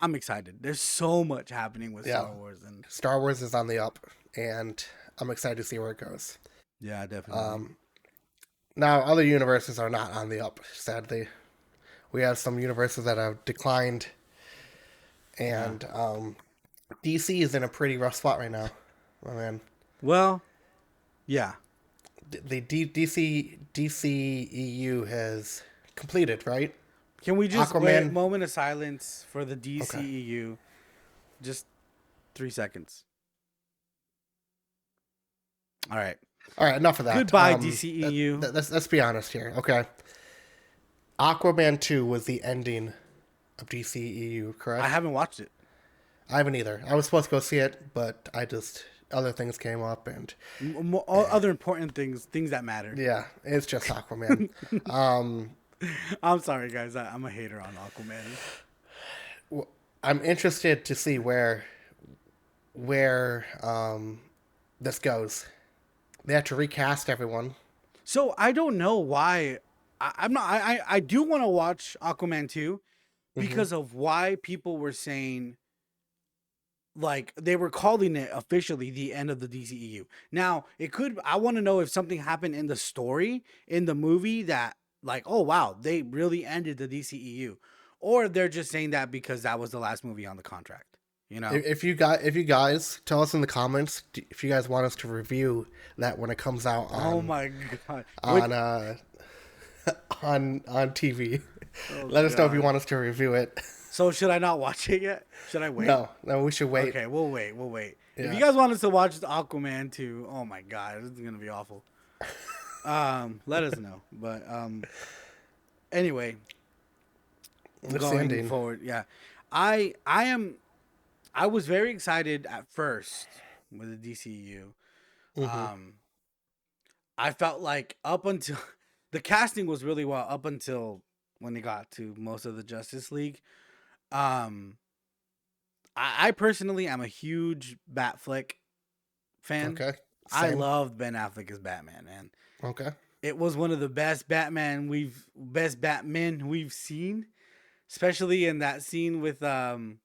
I'm excited. There's so much happening with Star Wars, and Star Wars is on the up, and I'm excited to see where it goes. Yeah, definitely. Now, other universes are not on the up, sadly. We have some universes that have declined, and DC is in a pretty rough spot right now, my man. Well, yeah. The DCEU has completed, right? Can we just Aquaman. wait a moment of silence for the DCEU? Okay. Just 3 seconds. All right. All right, enough of that. Goodbye, DCEU. Let's be honest here, okay? Aquaman 2 was the ending of DCEU, correct? I haven't watched it. I haven't either. I was supposed to go see it, but other things came up and other important things that matter. Yeah, it's just Aquaman. I'm sorry, guys. I'm a hater on Aquaman. Well, I'm interested to see where this goes. They have to recast everyone. So I don't know why. I do want to watch Aquaman 2 because of why people were saying, like, they were calling it officially the end of the DCEU. Now, I want to know if something happened in the story, in the movie, that, like, oh, wow, they really ended the DCEU. Or they're just saying that because that was the last movie on the contract. You know? If you guys tell us in the comments if you guys want us to review that when it comes out on, oh my God. on TV. Oh, let us know if you want us to review it. So should I not watch it yet? Should I wait? No, we should wait. Okay, we'll wait. Yeah. If you guys want us to watch Aquaman 2, oh my God, this is gonna be awful. Let us know. But anyway, going forward, yeah, I was very excited at first with the DCU. I felt like up until the casting was really well up until when they got to most of the Justice League. I personally am a huge Batfleck fan. Okay. Same. I loved Ben Affleck as Batman, man. Okay. It was one of the best Batmen we've seen, especially in that scene with in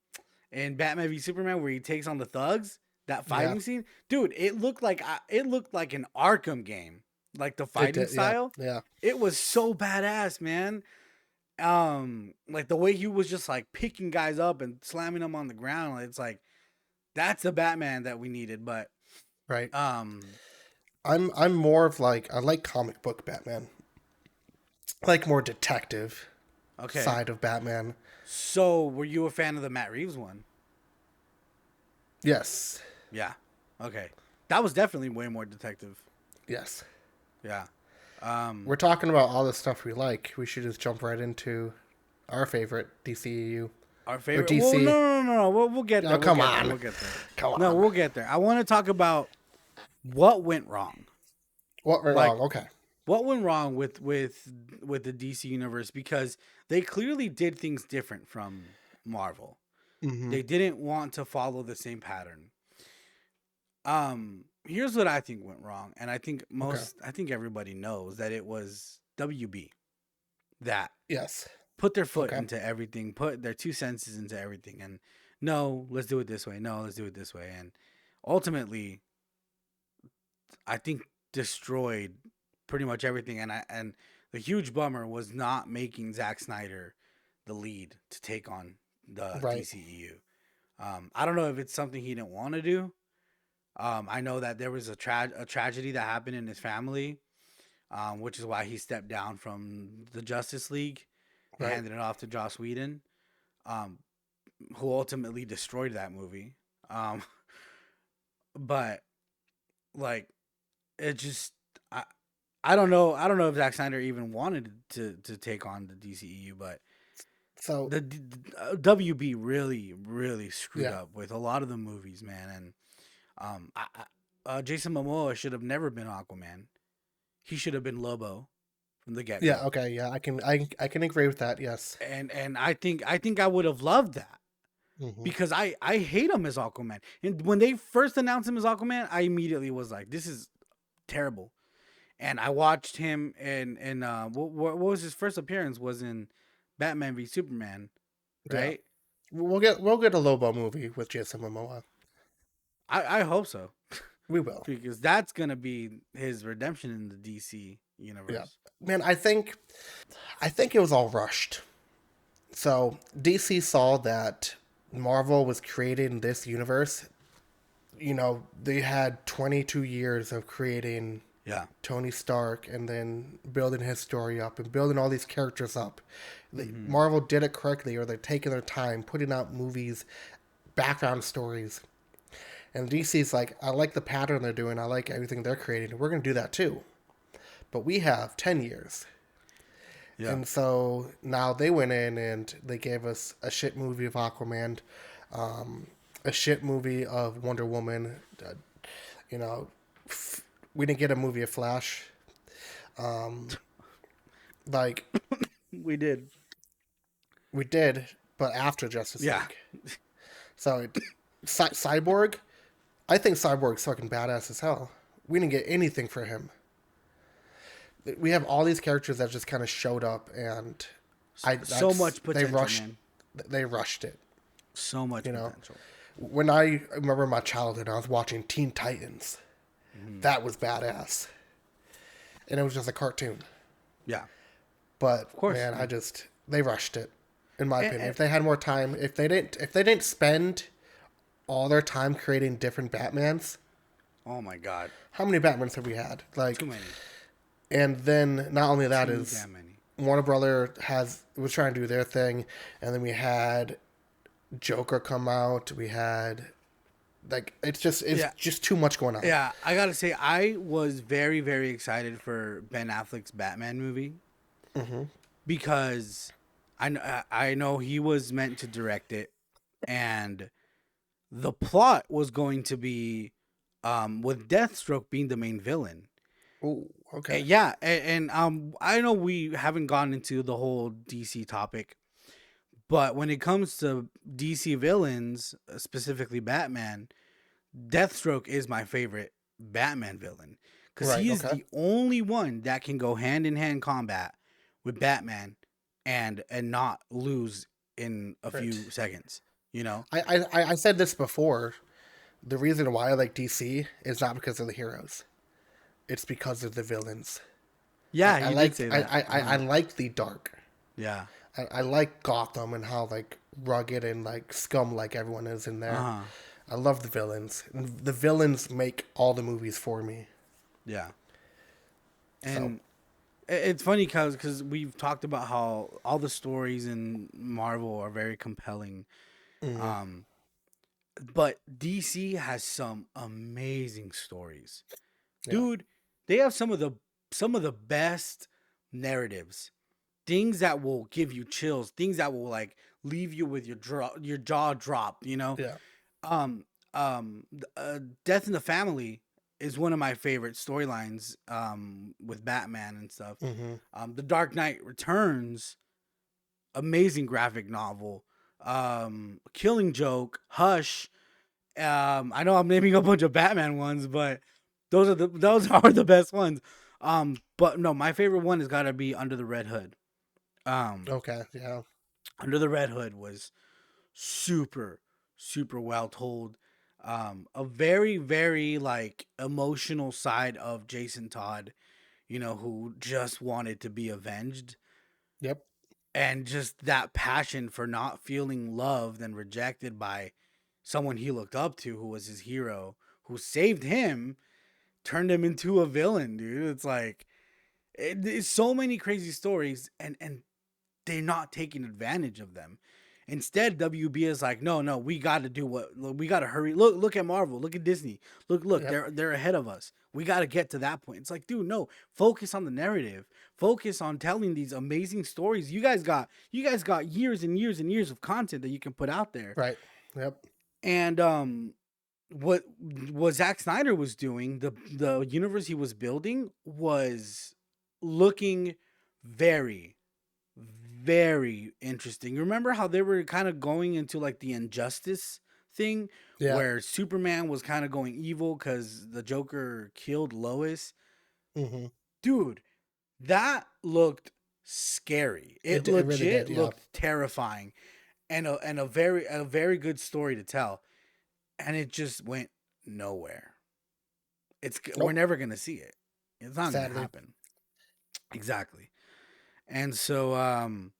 Batman v Superman where he takes on the thugs. That fighting scene, dude, it looked like an Arkham game, like the fighting style. Yeah. It was so badass, man. Like the way he was just like picking guys up and slamming them on the ground. It's like that's the Batman that we needed. But right. I'm more of like, I like comic book Batman. I like more detective side of Batman. So were you a fan of the Matt Reeves one? Yes. Yeah. Okay. That was definitely way more detective. Yes. Yeah. We're talking about all the stuff we like. We should just jump right into our favorite DCEU. Our favorite? DC. Well, no. We'll get there. Oh, come on. We'll get there. Come on. No, we'll get there. I want to talk about what went wrong. What went wrong? Okay. What went wrong with the DC universe? Because they clearly did things different from Marvel. Mm-hmm. They didn't want to follow the same pattern. Here's what I think went wrong, and I think I think everybody knows that it was WB that put their foot into everything, put their 2 cents into everything, and no, let's do it this way. No, let's do it this way, and ultimately, I think destroyed pretty much everything. And the huge bummer was not making Zack Snyder the lead to take on the DCEU. I don't know if it's something he didn't want to do. I know that there was a tragedy that happened in his family, which is why he stepped down from the Justice League and handed it off to Joss Whedon, who ultimately destroyed that movie. But like, it just, I don't know if Zack Snyder even wanted to take on the DCEU, but so the WB really screwed up with a lot of the movies, man. And Jason Momoa should have never been Aquaman. He should have been Lobo from the get-go. Yeah, okay, yeah, I can agree with that. Yes, and I think I would have loved that. Hmm. because I hate him as Aquaman. And when they first announced him as Aquaman, I immediately was like, this is terrible. And I watched him in what was his first appearance was in Batman v Superman, Yeah, right? we'll get a Lobo movie with Jason Momoa. I hope so We will. because that's gonna be his redemption in the DC Yeah, universe. man. I think it was all rushed. So DC saw that Marvel was creating this universe. They had 22 years of creating Yeah. Tony Stark and then building his story up and building all these characters up. Hmm. Marvel did it correctly, or they're taking their time putting out movies, background stories. And DC's like, I like the pattern they're doing. I like everything they're creating. We're going to do that too. But we have 10 years. Yeah. And so now they went in and they gave us a shit movie of Aquaman, um, a shit movie of Wonder Woman. You know, we didn't get a movie of Flash. Um, like, We did. we did, but after Justice Yeah. League. So, Cyborg, I think Cyborg's fucking badass as hell. We didn't get anything for him. We have all these characters that just kind of showed up, and So much they potential, rushed, man. they rushed it. So much You know, potential. when I remember my childhood, I was watching Teen Titans. Hmm. That was badass, and it was just a cartoon. Yeah. But Of course. man, they rushed it. In my opinion, And, if they had more time, if they didn't spend all their time creating different Batmans, oh my God. how many Batmans have we had? Too Like, many. and then not only that Too is damn many. Warner Brother was trying to do their thing, and then we had Joker come out. We had like it's Yeah. just too much going on. Yeah. I gotta say, I was very, very excited for Ben Affleck's Batman movie Hmm. because I know he was meant to direct it, and the plot was going to be with Deathstroke being the main villain. Oh, okay. Yeah, and I know we haven't gone into the whole DC topic, but when it comes to DC villains, specifically Batman, Deathstroke is my favorite Batman villain because Right. he is Okay. the only one that can go hand in hand combat with Batman and not lose in a few Right. seconds. You know? I said this before. The reason why I like DC is not because of the heroes. It's because of the villains. Yeah, Like I you did like say I that. I, I, I like the dark. Yeah. I like Gotham and how like rugged and like scum like everyone is in Uh there. huh. I love the villains. The villains make all the movies for me. Yeah. So And it's funny because we've talked about how all the stories in Marvel are very compelling. mhm. Um, but DC has some amazing stories. Yeah. Dude, they have some of the best narratives. Things that will give you chills, things that will like leave you with your jaw dropped, you know? Yeah. Um Death in the Family is one of my favorite storylines with Batman and stuff. Hmm. The Dark Knight Returns, amazing graphic novel. Killing Joke, Hush. I know I'm naming a bunch of Batman ones, but those are the best ones. But no, my favorite one has got to be Under the Red Hood. Um, Okay. Yeah. Under the Red Hood was super, super well told. A very, very like emotional side of Jason Todd, who just wanted to be avenged, Yep. and just that passion for not feeling loved and rejected by someone he looked up to, who was his hero, who saved him, turned him into a villain, dude. It's like it's so many crazy stories, and they're not taking advantage of them. Instead, WB is like, no, no, we got to do we got to hurry. Look at Marvel. Look at Disney. Look, Yep. they're ahead of us. We got to get to that point. It's like, dude, no, focus on the narrative. Focus on telling these amazing stories. You guys got years and years and years of content that you can put out there. Right. Yep. And what Zack Snyder was doing, the universe he was building was looking very, very interesting. Remember how they were kind of going into like the injustice thing Yeah. where Superman was kind of going evil because the Joker killed Lois? Hmm. Dude, that looked scary. It It really legit did. Yeah. looked terrifying and a very good story to tell. And it just went nowhere. We're Nope. never gonna see it. It's not gonna Sadly. happen. Exactly. And so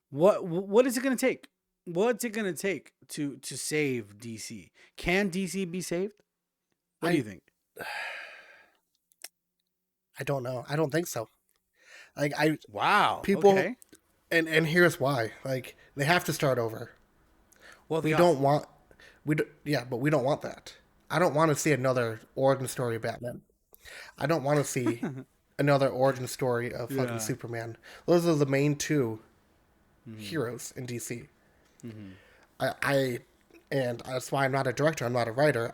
what is it gonna take? What's it gonna take to save DC? Can DC be saved? What do you I think? I don't know. I don't think so. Like I Wow. people Okay. and here's why. Like they have to start over. Well, We don't want yeah, but we don't want that. I don't want to see another origin story of Batman. I don't want to see another origin story of fucking yeah. Superman. Those are the main two heroes in DC. Hmm. I and that's why I'm not a director. I'm not a writer.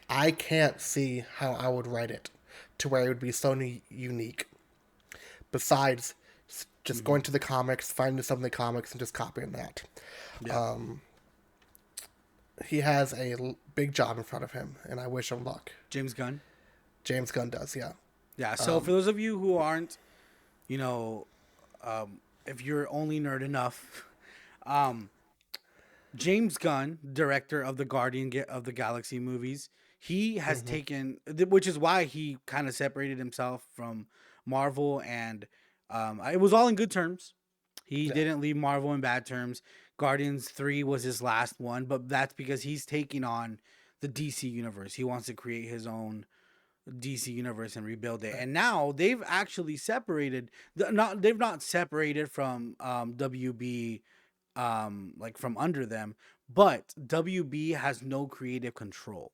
I can't see how I would write it to where it would be so unique. Besides just Hmm. going to the comics, finding something in the comics, and just copying that. Yeah. He has a big job in front of him, and I wish him luck. James Gunn. James Gunn does, yeah. Yeah. So for those of you who aren't, you know, if you're only nerd enough, um, James Gunn, director of the of the Galaxy movies, he has Hmm. taken, which is why he kind of separated himself from Marvel, and it was all in good terms. He Yeah, didn't leave Marvel in bad terms. Guardians 3 was his last one, but that's because he's taking on the DC universe. He wants to create his own DC universe and rebuild it. right. And now they've actually separated not they've not separated from WB like from under them, but WB has no creative control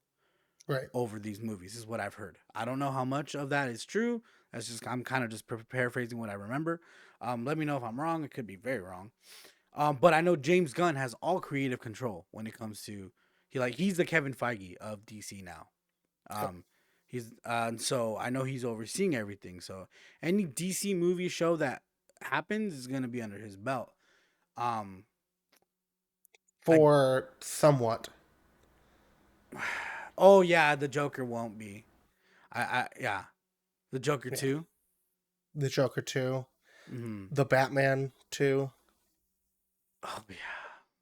Right. over these movies is what I've heard. I don't know how much of that is true. That's just I'm kind of just paraphrasing what I remember. Let me know if I'm wrong. It could be very wrong. But I know James Gunn has all creative control when it comes to he's the Kevin Feige of DC now. Yep. He's so I know he's overseeing everything. So any DC movie show that happens is gonna be under his belt. Um, I For somewhat. oh yeah, the Joker won't be. I yeah, the Joker Yeah. too. The Joker 2. Mm-hmm. The Batman 2. Oh yeah.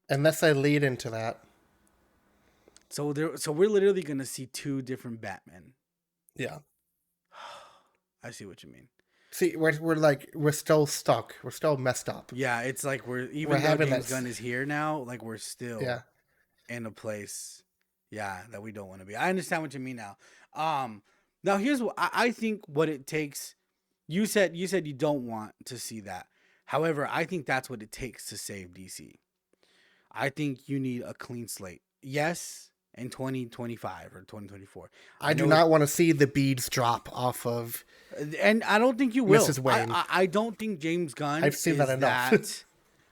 Unless I lead into that. So we're literally gonna see two different Batmen. Yeah. I see what you mean. See, we're still stuck. We're still messed up. Yeah, it's like we're We're even though having James that. Gunn is here now, like we're still Yeah. in a place, yeah, that we don't want to be. I understand what you mean now. Now here's what I think what it takes. You said you don't want to see that. However, I think that's what it takes to save DC. I think you need a clean slate. Yes, in 2025 or 2024. I I do know, not want to see the beads drop off of and I don't think you will. Mrs. Wayne. I don't think James Gunn I've seen that is enough. that.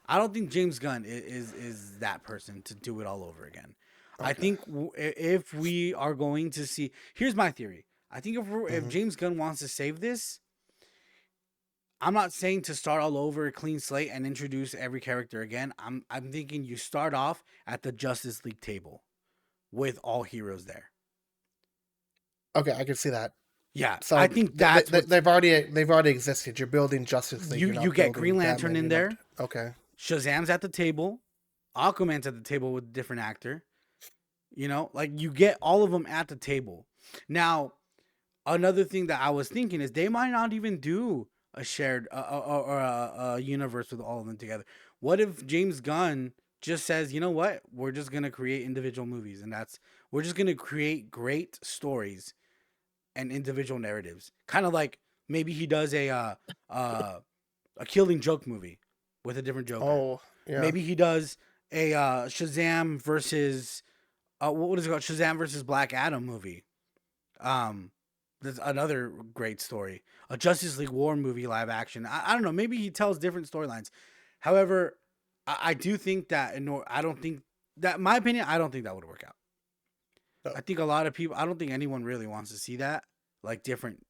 I don't think James Gunn is that person to do it all over again. I Okay. think if we are going to see, here's my theory. I think if Hmm. James Gunn wants to save this, I'm not saying to start all over a clean slate and introduce every character again. I'm thinking you start off at the Justice League table with all heroes there. Okay, I can see that. Yeah, I So think that's what they've already existed. You're building Justice League. You're you not get building Green Lantern Batman. in You're not. there. Okay. Shazam's at the table. Aquaman's at the table with a different actor. Like you get all of them at the table. Now, another thing that I was thinking is they might not even do a shared or a universe with all of them together. What if James Gunn just says, you know what, we're just gonna create individual movies, and we're just gonna create great stories and individual narratives, kind of like maybe he does uh, a Killing Joke movie with a different Joker. Oh yeah. Maybe he does a Shazam versus what is it called? Shazam versus Black Adam movie. Um, there's another great story. A Justice League War movie live action. I don't know. Maybe he tells different storylines. However, I do think that I don't think that my opinion. I don't think that would work out. No. I think a lot of people. I don't think anyone really wants to see that like different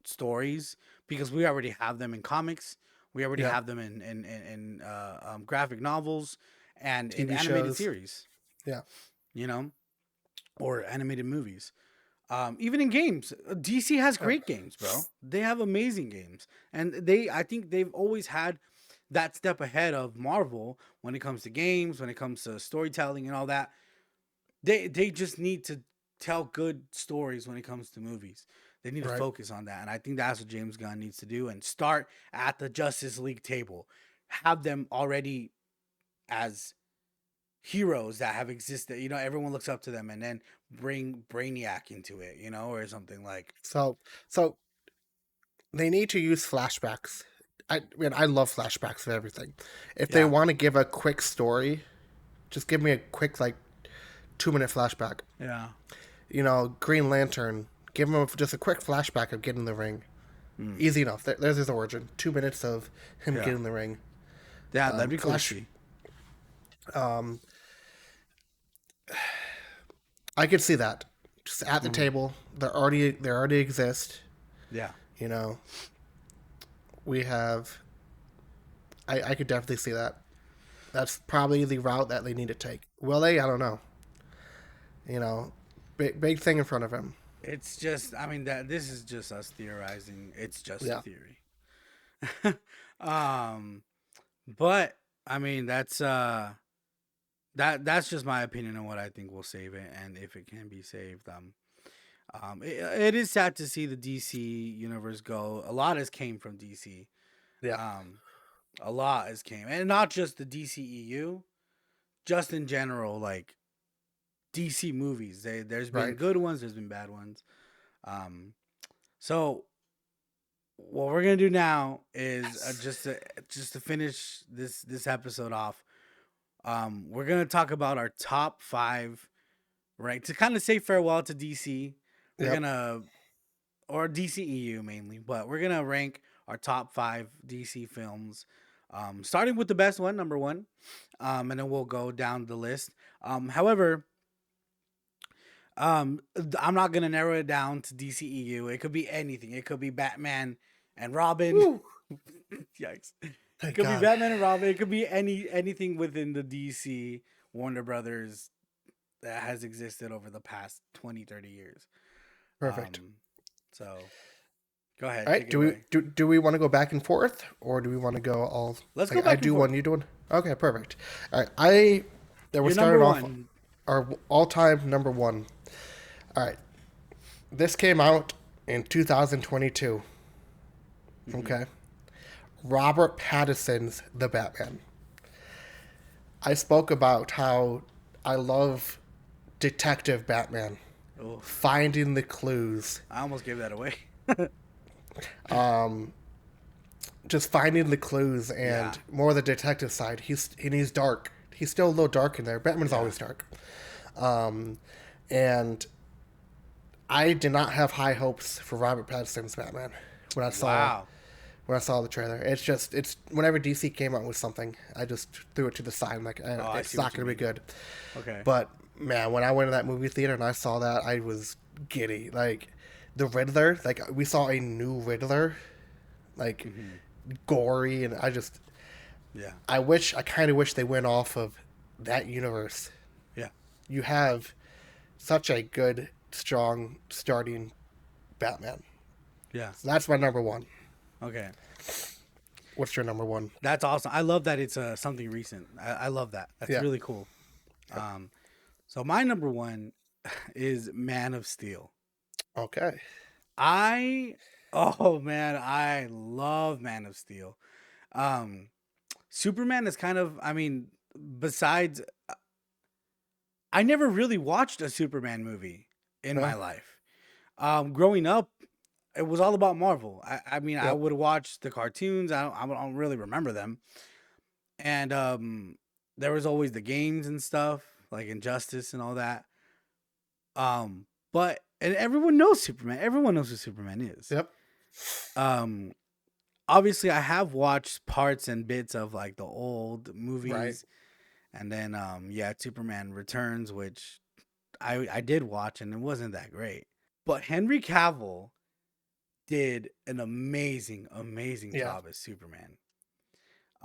stories because we already have them in comics. We already Yeah. have them in graphic novels and in TV animated shows. series, Yeah. you know, or animated movies. Even in games, DC has Uh, great games, bro. They have amazing games, and I think they've always had that step ahead of Marvel when it comes to games, when it comes to storytelling and all that. They just need to tell good stories when it comes to movies. They need to right. focus on that, and I think that's what James Gunn needs to do and start at the Justice League table. Have them already as heroes that have existed. You know, everyone looks up to them, and then bring Brainiac into it. You know, or something like So they need to use flashbacks. I mean, I love flashbacks for everything. If they yeah, want to give a quick story, just give me a quick, like, 2-minute flashback. yeah, Green Lantern, give him just a quick flashback of getting in the ring. mm, Easy enough. There's his origin. 2 minutes of him yeah, getting in the ring. yeah. That'd be cool to Flash. see. Um, I could see that. Just at the Hmm. table, they already exist. Yeah, You know, we have. I could definitely see that. That's probably the route that they need to take. Will they? I don't know. Big thing in front of him. it's just. I mean, that this is just us theorizing. It's just a Yeah. theory. um, but I mean, that's just my opinion on what I think will save it, and if it can be saved. It is sad to see the DC universe go. A lot has came from DC. Yeah. Um, a lot has came, and not just the DCEU, just in general, like DC movies. There's been Right. good ones, there's been bad ones. Um, so what we're gonna do now is Yes. just to finish this episode off. We're gonna talk about our top five, right? To kind of say farewell to DC. We're Yep. gonna or DCEU mainly, but we're gonna rank our top five DC films, starting with the best one, number one, and then we'll go down the list. However, I'm not gonna narrow it down to DCEU. It could be anything. It could be Batman and Robin. Woo. Yikes! It Thank could be God. Batman and Robin. It could be anything within the DC Warner Brothers that has existed over the past 20, 30 years. Perfect. So go ahead, All right. take it Do we away. do we want to go back and forth, or do we want to go all? Let's go Like, I back and do forth. one, you do one. Okay. Perfect. All right. We're Your number starting off one. our all-time number one. All right. This came out in 2022. Mm-hmm. Okay. Robert Pattinson's The Batman. I spoke about how I love Detective Batman, Oh, finding the clues, I almost gave that away. just finding the clues, Yeah, and more the detective side. He's dark. He's still a little dark in there. Batman's yeah. always dark. And I did not have high hopes for Robert Pattinson's Batman when I saw Wow. when I saw the trailer. It's whenever DC came out with something, I just threw it to the side. I'm like, Oh, I it's see not what you going to be mean. good. Okay. But man, when I went to that movie theater and I saw that, I was giddy. Like the Riddler, like we saw a new Riddler, like Hmm. gory, and Yeah. I kind of wish they went off of that universe. Yeah. You have such a good, strong starting Batman. Yeah. So that's my number one. Okay. What's your number one? That's awesome. I love that it's something recent. I love that. That's Yeah. really cool. Um, so my number one is Man of Steel. Okay. I oh man, I love Man of Steel. Um, Superman is kind of, I mean, besides, I never really watched a Superman movie in my No. life. Growing up, it was all about Marvel. I mean, I Yep. would watch the cartoons. I don't really remember them, and there was always the games and stuff like Injustice and all that. But and everyone knows Superman. Everyone knows who Superman is. Yep. Um, Obviously, I have watched parts and bits of like the old Right. movies, and then yeah, Superman Returns, which I did watch, and it wasn't that great. But Henry Cavill did an amazing Yeah. job as Superman.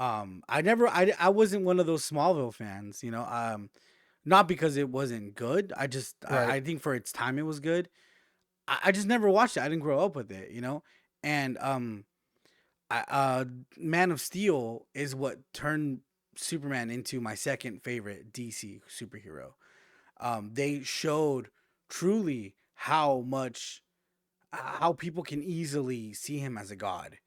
I wasn't one of those Smallville fans, you know. Not because it wasn't good. Right. I think for its time it was good. I just never watched it. I didn't grow up with it, you know. And I Man of Steel is what turned Superman into my second favorite DC superhero. They showed truly how people can easily see him as a god,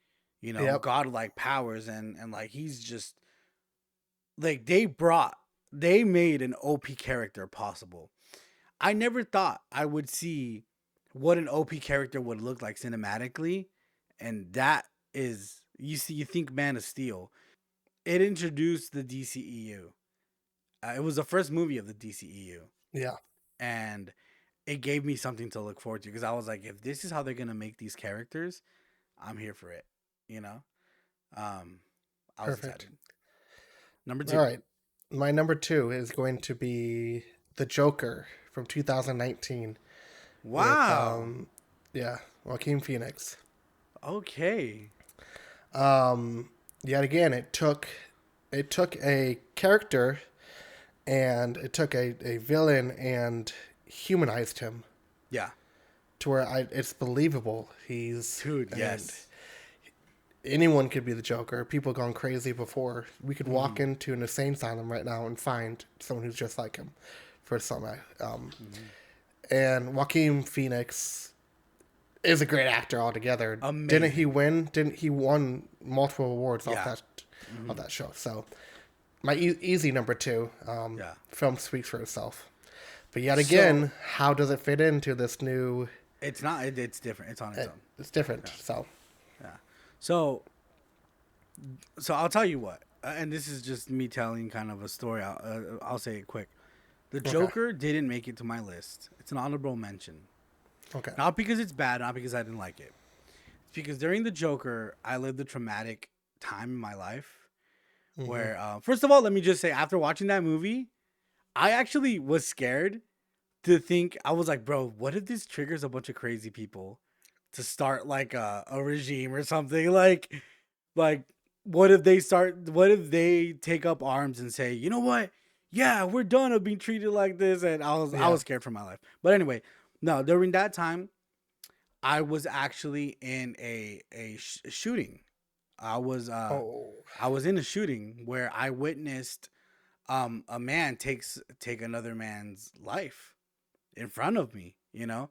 you know, Yep. godlike powers, and like he's just like they made an OP character possible. I never thought I would see what an OP character would look like cinematically, and that is you think Man of Steel. It introduced the DCEU. It was the first movie of the DCEU, Yeah. and it gave me something to look forward to because I was like, if this is how they're gonna make these characters, I'm here for it. You know, um, I was Perfect. excited. Number All two. right. My number two is going to be The Joker from 2019 with Wow. yeah, Joaquin Phoenix. Okay. Yet again, it took a character and it took a villain and humanized him Yeah. to where it's believable. He's Dude. and Yes. anyone could be the Joker. People gone crazy before. We could Mm-hmm. walk into an insane asylum right now and find someone who's just like him for some. Mm-hmm. And Joaquin Phoenix is a great actor altogether. Didn't he Amazing. win? Didn't he won multiple awards Yeah. off Mm-hmm. that show? So my easy number two. Yeah. Film speaks for itself. But yet So again, how does it fit into this new? it's not. It's different. It's on its own. It's different. Yeah. So Yeah. So I'll tell you what, and this is just me telling kind of a story. I'll say it quick. The okay, Joker didn't make it to my list. It's an honorable mention. okay, Not because it's bad, not because I didn't like it. It's because during the Joker, I lived a traumatic time in my life hmm, where, first of all, let me just say, after watching that movie, I actually was scared to think. I was like, bro, what if this triggers a bunch of crazy people to start like a regime or something? Like, what if they take up arms and say, you know what? Yeah, we're done of being treated like this. And I yeah, was scared for my life. But anyway, no, during that time, I was actually in a shooting. I was uh oh, I was in a shooting where I witnessed a man take another man's life in front of me, you know,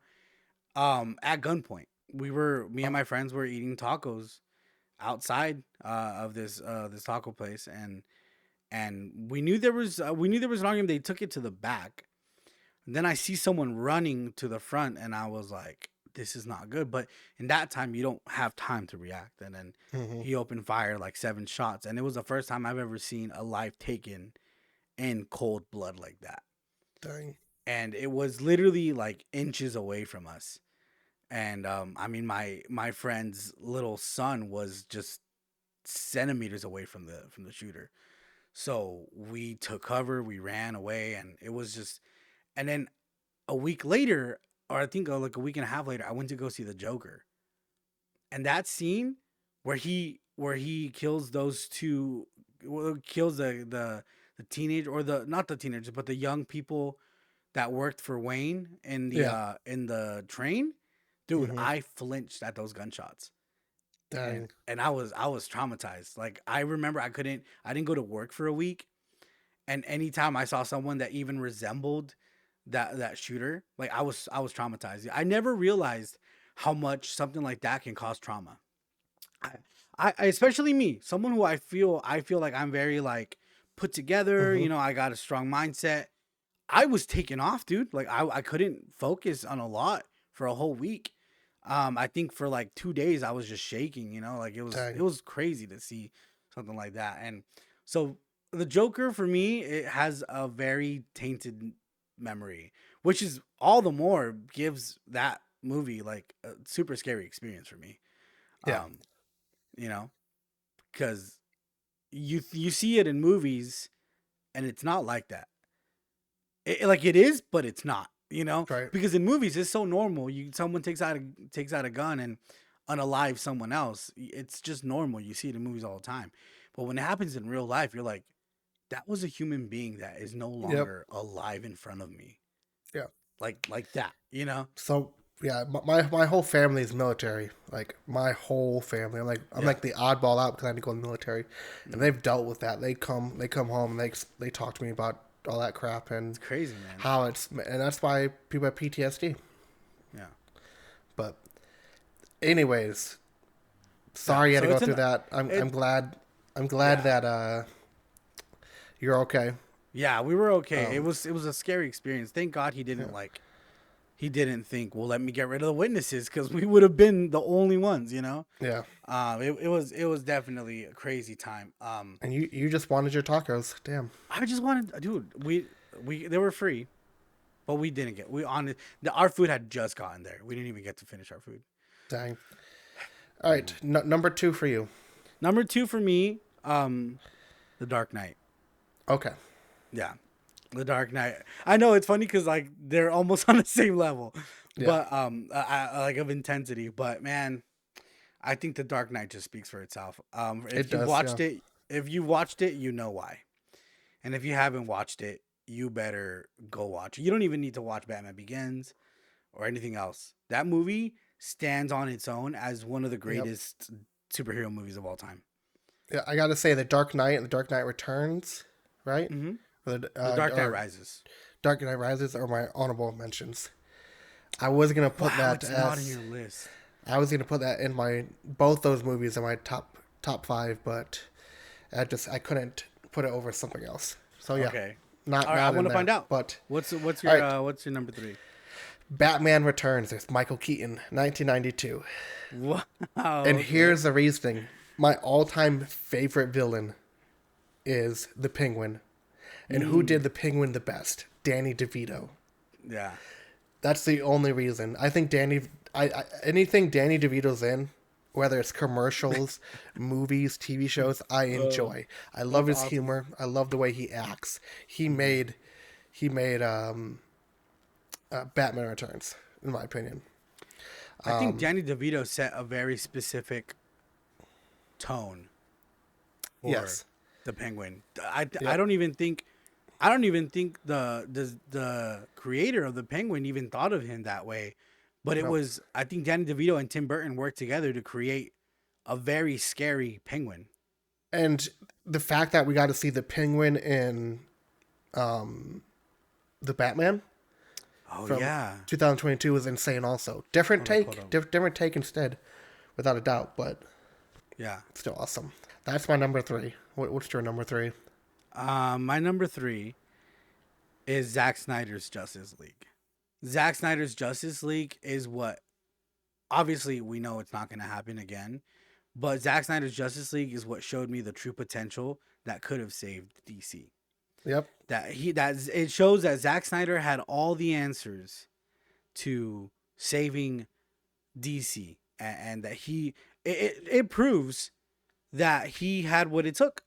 at gunpoint. Me and oh, my friends were eating tacos outside of this taco place, and we knew there was an argument. They took it to the back. And then I see someone running to the front, and I was like, "This is not good." But in that time, you don't have time to react. And then hmm, he opened fire like 7 shots, and it was the first time I've ever seen a life taken in cold blood like that. dang, And it was literally like inches away from us. And I mean, my friend's little son was just centimeters away from the shooter. So we took cover, we ran away, and it was just. And then a week later, or I think like a week and a half later, I went to go see the Joker, and that scene where he kills those two, well, kills the teenage, or the not the teenagers, but the young people that worked for Wayne yeah, in the train, dude, hmm, I flinched at those gunshots. dang, And I was traumatized. Like I remember I didn't go to work for a week, and anytime I saw someone that even resembled that shooter, like I was traumatized. I never realized how much something like that can cause trauma. I, I especially me, someone who I feel like I'm very like put together. hmm, You know, I got a strong mindset. I was taken off, dude. Like I couldn't focus on a lot for a whole week. I think for like 2 days I was just shaking. You know, like it dang, was crazy to see something like that. And so the Joker for me, it has a very tainted memory, which is all the more gives that movie like a super scary experience for me. yeah, Um, you know, because you see it in movies and it's not like that. Like it is, but it's not. You know, right, because in movies it's so normal. Someone takes out a gun and unalive someone else. It's just normal. You see it in movies all the time. But when it happens in real life, you're like, that was a human being that is no Yep. longer alive in front of me. Yeah. Like that, you know? So yeah, my whole family is military. Like my whole family. I'm Yeah. like the oddball out because I had to go in the military, and Mm. they've dealt with that. They come home and they talk to me about all that crap and It's crazy, man. how and that's why people have PTSD. Yeah. But anyways, Yeah. sorry you had So to go it's through an that. I'm it glad yeah. that you're okay. Yeah, we were okay. Um, It was a scary experience. Thank God yeah, he didn't think, well, let me get rid of the witnesses because we would have been the only ones, you know. yeah. It was definitely a crazy time. And you just wanted your tacos. Damn. I just wanted, dude. We they were free, but we didn't get. We on our food had just gotten there. We didn't even get to finish our food. Dang. All right, number 2 for you. Number two for me, The Dark Knight. Okay. Yeah, The Dark Knight. I know it's funny because like they're almost on the same level, Yeah, but like of intensity. But man, I think The Dark Knight just speaks for itself. it does. Yeah. If you watched it, you know why. And if you haven't watched it, you better go watch it. You don't even need to watch Batman Begins or anything else. That movie stands on its own as one of the Yep. greatest superhero movies of all time. Yeah, I gotta say, The Dark Knight and The Dark Knight Returns, right? Hmm. Or, the, The Dark Knight or Rises. Dark Knight Rises are my honorable mentions. I was gonna put Wow, that it's not in as your list. I was gonna put that in my both those movies in my top 5, but I couldn't put it over something else. So yeah, Okay. not All right, I not in want to there. find out. But What's all your right, what's your number three? Batman Returns. There's Michael Keaton, 1992, Wow. and Okay. here's the reasoning. My all-time favorite villain is the Penguin. And who did the Penguin the best? Danny DeVito. Yeah. That's the only reason. I think anything Danny DeVito's in, whether it's commercials, movies, TV shows, I enjoy. I love That's his awesome. humor. I love the way he acts. He made Batman Returns, in my opinion. I think Danny DeVito set a very specific tone for Yes. the Penguin. I Yep. I don't even think the creator of the Penguin even thought of him that way. But it Nope. was I think Danny DeVito and Tim Burton worked together to create a very scary Penguin. And the fact that we got to see the Penguin in um, the Batman Oh from yeah. 2022 was insane. Also, different Hold take, up. different take instead, without a doubt, but Yeah. still awesome. That's my number 3. What's your number 3? My number three is Zack Snyder's Justice League. Zack Snyder's Justice League is what obviously we know it's not going to happen again, but Zack Snyder's Justice League is what showed me the true potential that could have saved DC. Yep. That it shows that Zack Snyder had all the answers to saving DC, and that it proves that he had what it took.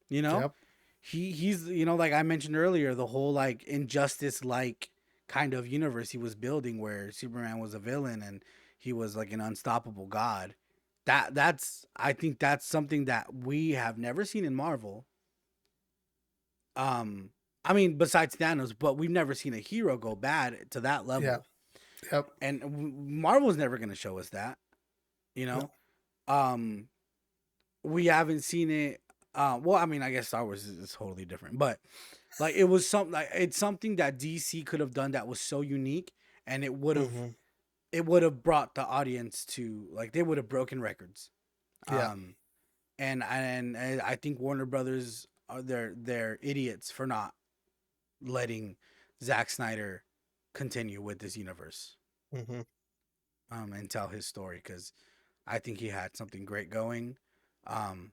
You know, Yep. he's like I mentioned earlier, the whole like injustice like kind of universe he was building where Superman was a villain and he was like an unstoppable god. That's I think that's something that we have never seen in Marvel. Um, I mean, besides Thanos, but we've never seen a hero go bad to that Yeah. level, Yep. and Marvel's never going to show us that. You No. know, um, we haven't seen it. Well, I mean, I guess Star Wars is totally different, but like it was something like it's something that DC could have done that was so unique, and Hmm. it would have brought the audience to like they would have broken records. Yeah. Um, and I think Warner Brothers are they're idiots for not letting Zack Snyder continue with this universe Hmm. and tell his story because I think he had something great going. Um,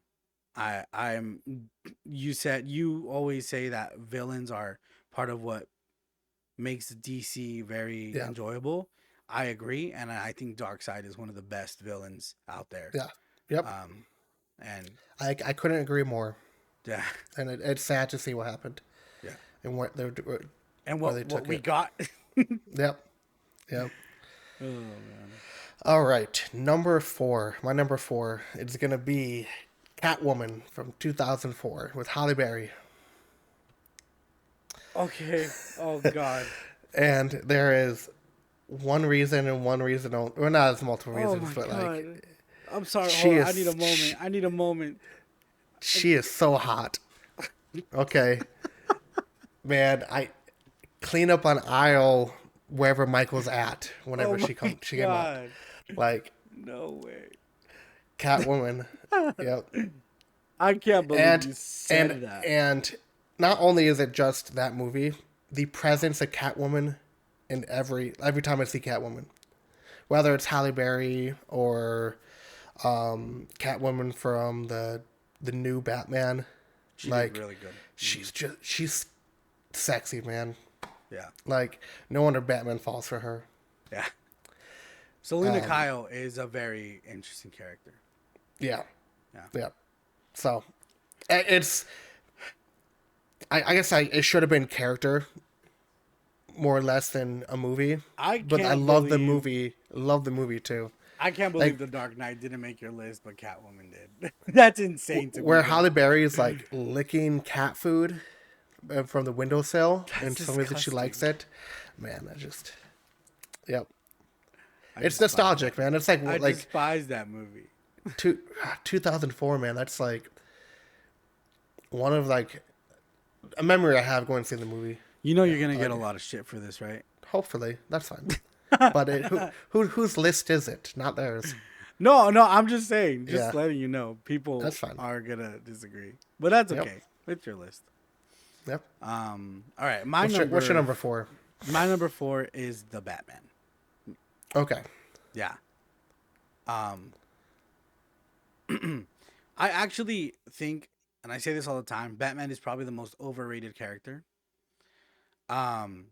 I'm you always say that villains are part of what makes DC very Yeah. enjoyable. I agree, and I think Darkseid is one of the best villains out there. Yeah. Yep. Um, and I couldn't agree more. yeah, And it's sad to see what happened yeah, and and where they what took we it. got. Yep. Yep. Oh man. All right. Number 4. My number 4 is gonna be Catwoman from 2004 with Halle Berry. Okay. Oh God. And there is one reason and one reason only. Well, not as multiple Oh reasons, my but like God. I'm sorry. she Hold on. I need a is moment. I need a moment. she is so hot. Okay, man, I clean up on aisle wherever Michael's at Oh whenever my she came up. God. Like No way. Catwoman. Yep. I can't believe And you and said that. and not only is it just that movie, the presence of Catwoman in every time I see Catwoman, whether it's Halle Berry or Catwoman from the new Batman, She did like really good. she's sexy, man. Yeah. Like no wonder Batman falls for her. Yeah. Selena Kyle is a very interesting character. Yeah, Yeah. yeah. So it's I guess it should have been character more or less than a movie. I But I can't love the believe movie. Love the movie too. I can't believe Like The Dark Knight didn't make your list, but Catwoman did. That's insane to me, where bro. Halle Berry is like licking cat food from the windowsill and That's telling me that she likes disgusting. it. Man, I just yep. I It's despise nostalgic, that. man. It's like I like despise that movie. two, 2004, man. That's like one of like a memory I have going to see the movie. You know you're gonna get a Like lot of shit for this, right? hopefully that's fine. But whose list is it? Not theirs. No, no, I'm just saying, just Yeah, letting you know, people that's fine. are gonna disagree, but that's Yep. okay. It's your list. Yep. All right, What's your number 4? my number 4 is the Batman. Okay. Yeah. Um, I actually think, and I say this all the time, Batman is probably the most overrated character. Um,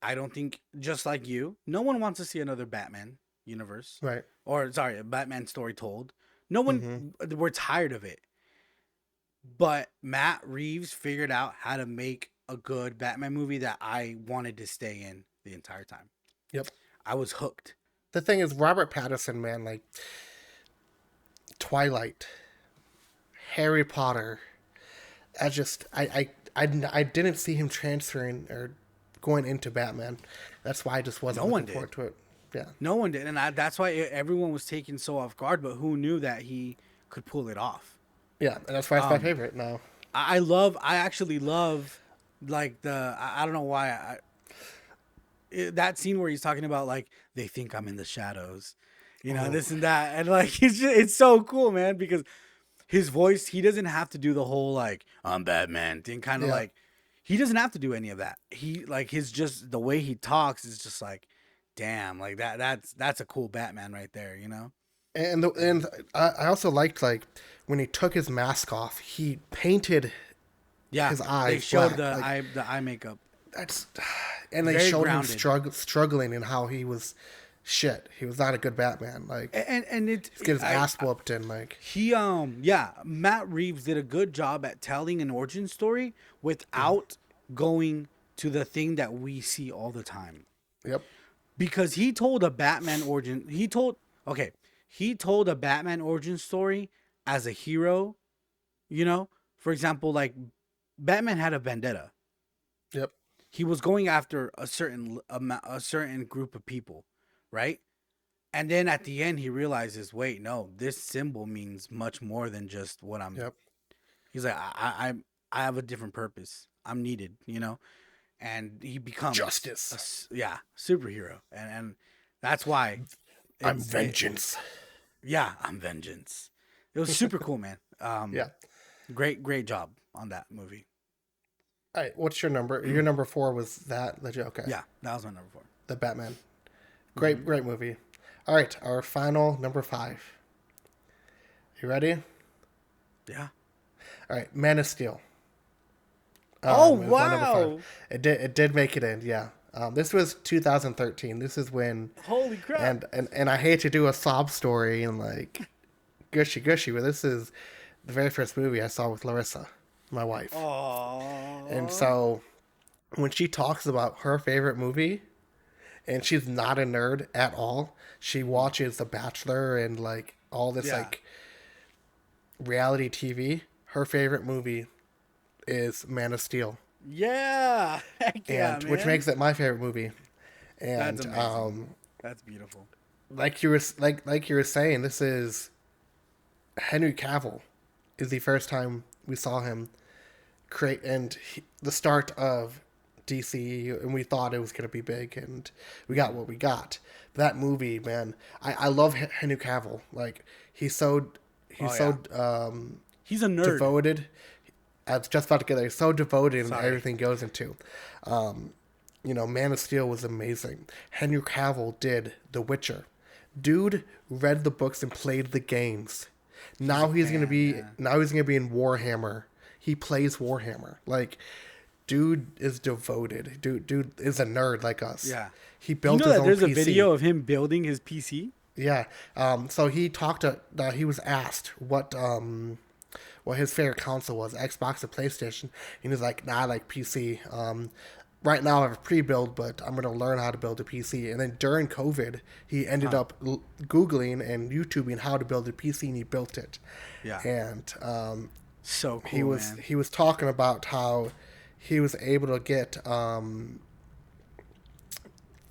I don't think, just like you, no one wants to see another Batman universe, Right. or sorry, a Batman story told. No Mm-hmm. one, we're tired of it. But Matt Reeves figured out how to make a good Batman movie that I wanted to stay in the entire time. Yep. I was hooked. The thing is, Robert Pattinson, man, like Twilight, Harry Potter. I didn't see him transferring or going into Batman. That's why I just wasn't No one looking did. forward to it. Yeah. No one did, and that's why everyone was taken so off guard. But who knew that he could pull it off? Yeah, and that's why it's my favorite now. I actually love, like I don't know why that scene where he's talking about like they think I'm in the shadows, this and that, and like it's so cool, man, because his voice, he doesn't have to do the whole like I'm Batman thing, kind of Yeah. like he doesn't have to do any of that. He like his just the way he talks is just like, damn, like that's a cool Batman right there, And I also liked like when he took his mask off, he painted Yeah, his they eyes showed black. the eye makeup. That's and they Very showed grounded. him struggling and how he was shit. He was not a good Batman. Like And it he's getting his ass whooped and like he yeah, Matt Reeves did a good job at telling an origin story without going to the thing that we see all the time. yep. Because he told a Batman origin he told a Batman origin story as a hero, For example, like Batman had a vendetta. Yep. He was going after a certain group of people, right? And then at the end, he realizes, wait, no, this symbol means much more than just what I'm. Yep. He's like, I have a different purpose. I'm needed, And he becomes Justice. superhero, and that's why. I'm vengeance. I'm vengeance. It was super cool, man. Yeah. Great job on that movie. All right. What's your number? Your number 4 was that. Okay. Yeah, that was my number 4. The Batman. Great movie. All right. Our final number 5. You ready? Yeah. All right. Man of Steel. Oh, It was my number wow. 5. It did make it in. Yeah. This was 2013. This is when. Holy crap. And I hate to do a sob story and like gushy, but this is the very first movie I saw with Larissa, my wife. Aww. And so when she talks about her favorite movie, and she's not a nerd at all, she watches The Bachelor and like all this Yeah. like reality TV, her favorite movie is Man of Steel, Yeah. Heck yeah, and which man. makes it my favorite movie. That's And amazing. That's beautiful. like you were saying, this is Henry Cavill is the first time we saw him create the start of DCEU, and we thought it was going to be big, and we got what we got. That movie, man, I love Henry Cavill. Like he's Oh yeah. so He's a nerd. devoted. I was just about to get there. He's so devoted in Sorry. everything he goes into. Man of Steel was amazing. Henry Cavill did The Witcher. Dude read the books and played the games. He's a fan, yeah. Now he's gonna be in Warhammer. He plays Warhammer. Like, dude is devoted. Dude is a nerd like us. Yeah. He Do you built know his that own there's a PC. video of him building his PC? Yeah. So he talked to. He was asked what his favorite console was, Xbox or PlayStation. And he was like, "Nah, I like PC. Right now I have a pre-build, but I'm gonna learn how to build a PC." And then during COVID, he ended up googling and YouTubing how to build a PC, and he built it. Yeah. And So cool, man. he was talking about how he was able to get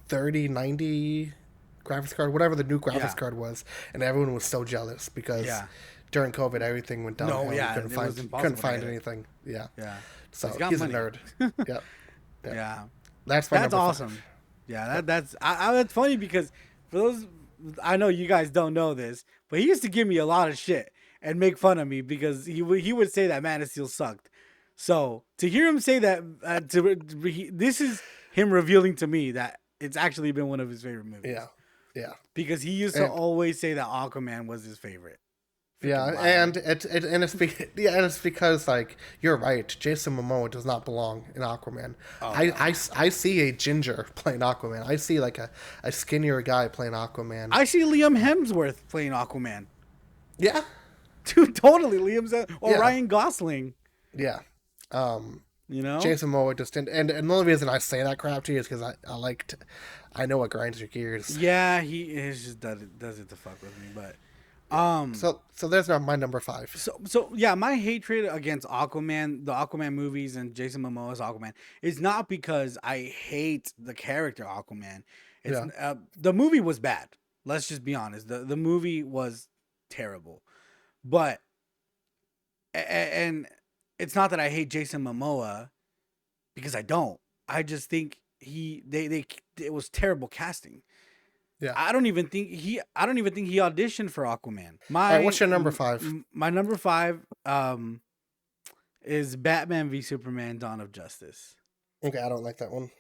3090 graphics card, whatever the new graphics Yeah. card was, and everyone was so jealous because Yeah. during COVID everything went downhill. No, yeah, couldn't it find was impossible couldn't to find get it. anything. Yeah. Yeah. So He's got he's money. a nerd. Yep. Yeah. That's my That's number awesome. 5. Yeah, that's funny because for those, I know you guys don't know this, but he used to give me a lot of shit and make fun of me because he would say that Man of Steel sucked. So to hear him say that, this is him revealing to me that it's actually been one of his favorite movies. Yeah. Yeah. Because he used to And always say that Aquaman was his favorite. yeah, Freaking liar. and it's because like you're right. Jason Momoa does not belong in Aquaman. Oh, I see a ginger playing Aquaman. I see like a skinnier guy playing Aquaman. I see Liam Hemsworth playing Aquaman. Yeah, Dude, totally or Yeah. Ryan Gosling. yeah. You know, Jason Momoa just and the only reason I say that crap to you is because I know what grinds your gears. yeah, he is just does it to fuck with me, but So there's my number 5. so yeah, my hatred against Aquaman, the Aquaman movies, and Jason Momoa's Aquaman is not because I hate the character Aquaman. It's Yeah. the movie was bad. Let's just be honest. The movie was terrible, but and it's not that I hate Jason Momoa because I don't. I just think they it was terrible casting. Yeah. I don't even think he auditioned for Aquaman. All right, what's your number 5? My number 5 is Batman v Superman: Dawn of Justice. Okay, I don't like that one.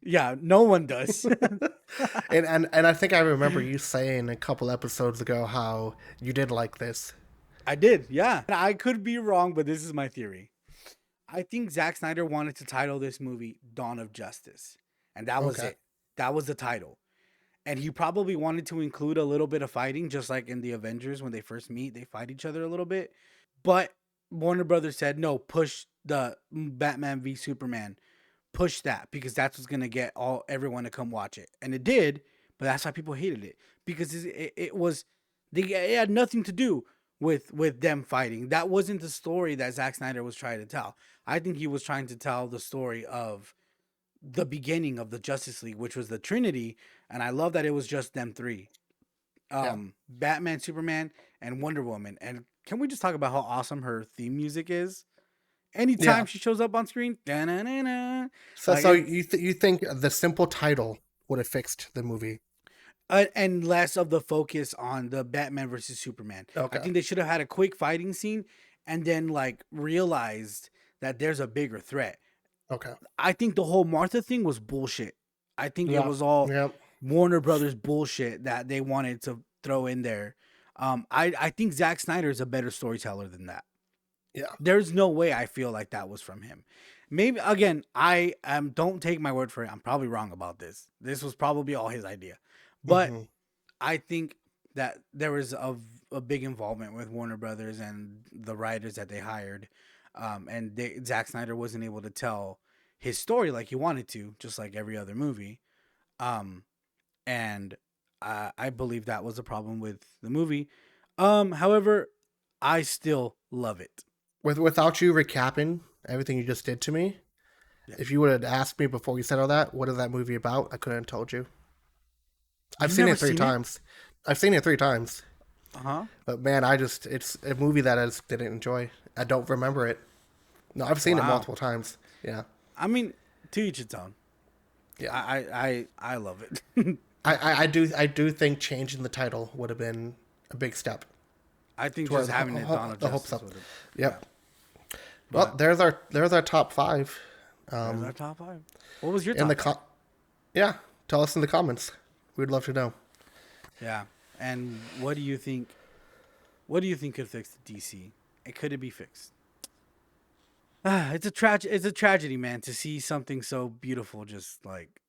Yeah, no one does. And I think I remember you saying a couple episodes ago how you did like this. I did, yeah. I could be wrong, but this is my theory. I think Zack Snyder wanted to title this movie Dawn of Justice, and that was Okay. it. That was the title. And he probably wanted to include a little bit of fighting, just like in the Avengers when they first meet, they fight each other a little bit. But Warner Brothers said, no, push the Batman v Superman. Push that because that's what's gonna get everyone to come watch it. And it did, but that's why people hated it. Because it had nothing to do with them fighting. That wasn't the story that Zack Snyder was trying to tell. I think he was trying to tell the story of the beginning of the Justice League, which was the Trinity, and I love that it was just them three. Batman, Superman, and Wonder Woman. And can we just talk about how awesome her theme music is? Anytime Yeah. she shows up on screen, da-na-na-na, So like, so you think the simple title would have fixed the movie? and less of the focus on the Batman versus Superman. I Okay. think they should have had a quick fighting scene and then like realized that there's a bigger threat. Okay. I think the whole Martha thing was bullshit. I think Yeah. it was all Yeah. Warner Brothers bullshit that they wanted to throw in there. I think Zack Snyder is a better storyteller than that. Yeah. There's no way I feel like that was from him. Maybe again, I don't take my word for it. I'm probably wrong about this. This was probably all his idea. But Mhm. I think that there was a big involvement with Warner Brothers and the writers that they hired. And Zack Snyder wasn't able to tell his story like he wanted to, just like every other movie. And I believe that was a problem with the movie. However, I still love it. Without you recapping everything you just did to me, Yeah. if you would have asked me before you said all that, what is that movie about? I couldn't have told you. I've You've seen never it three seen it? times. I've seen it 3 times. Uh huh. But man, it's a movie that I just didn't enjoy. I don't remember it. No, I've seen it Wow. multiple times. Yeah. I mean, to each its own. Yeah. I love it. I do think changing the title would have been a big step I think towards just having it Dawn of the hopes Justice up. would have. Yep. Well, But there's our top five. there's our top five. What was your In the top five? yeah, tell us in the comments. We'd love to know. Yeah. And what do you think? What do you think could fix the DC? And could it be fixed? It's a It's a tragedy, man, to see something so beautiful just like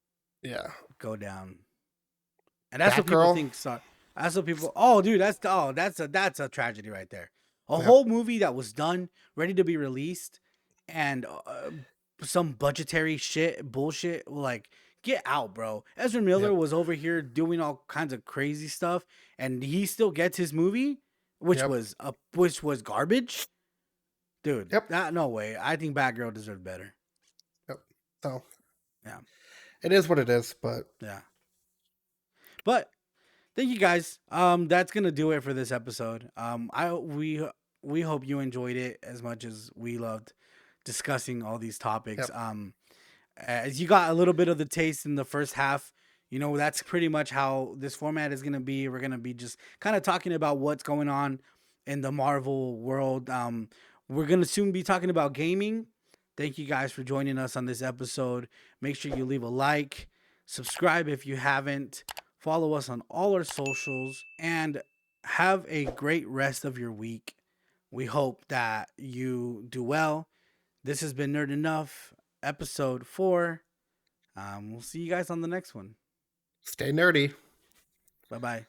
Yeah. go down. And that's what people Batgirl. think. That's what people. Oh, dude, that's a tragedy right there. A Yeah. whole movie that was done, ready to be released, and some budgetary shit, bullshit. Like, get out, bro. Ezra Miller Yep. was over here doing all kinds of crazy stuff, and he still gets his movie, Yep. which was garbage, dude. Yep. That no way. I think Batgirl deserved better. Yep. So Yeah, it is what it is, but yeah. But thank you guys. That's gonna do it for this episode. We hope you enjoyed it as much as we loved discussing all these topics. yep. As you got a little bit of the taste in the first half, you know that's pretty much how this format is gonna be. We're gonna be just kind of talking about what's going on in the Marvel world. We're gonna soon be talking about gaming. Thank you guys for joining us on this episode. Make sure you leave a like, subscribe if you haven't, follow us on all our socials, and have a great rest of your week. We hope that you do well. This has been Nerd Enough, episode 4. We'll see you guys on the next one. Stay nerdy. Bye bye.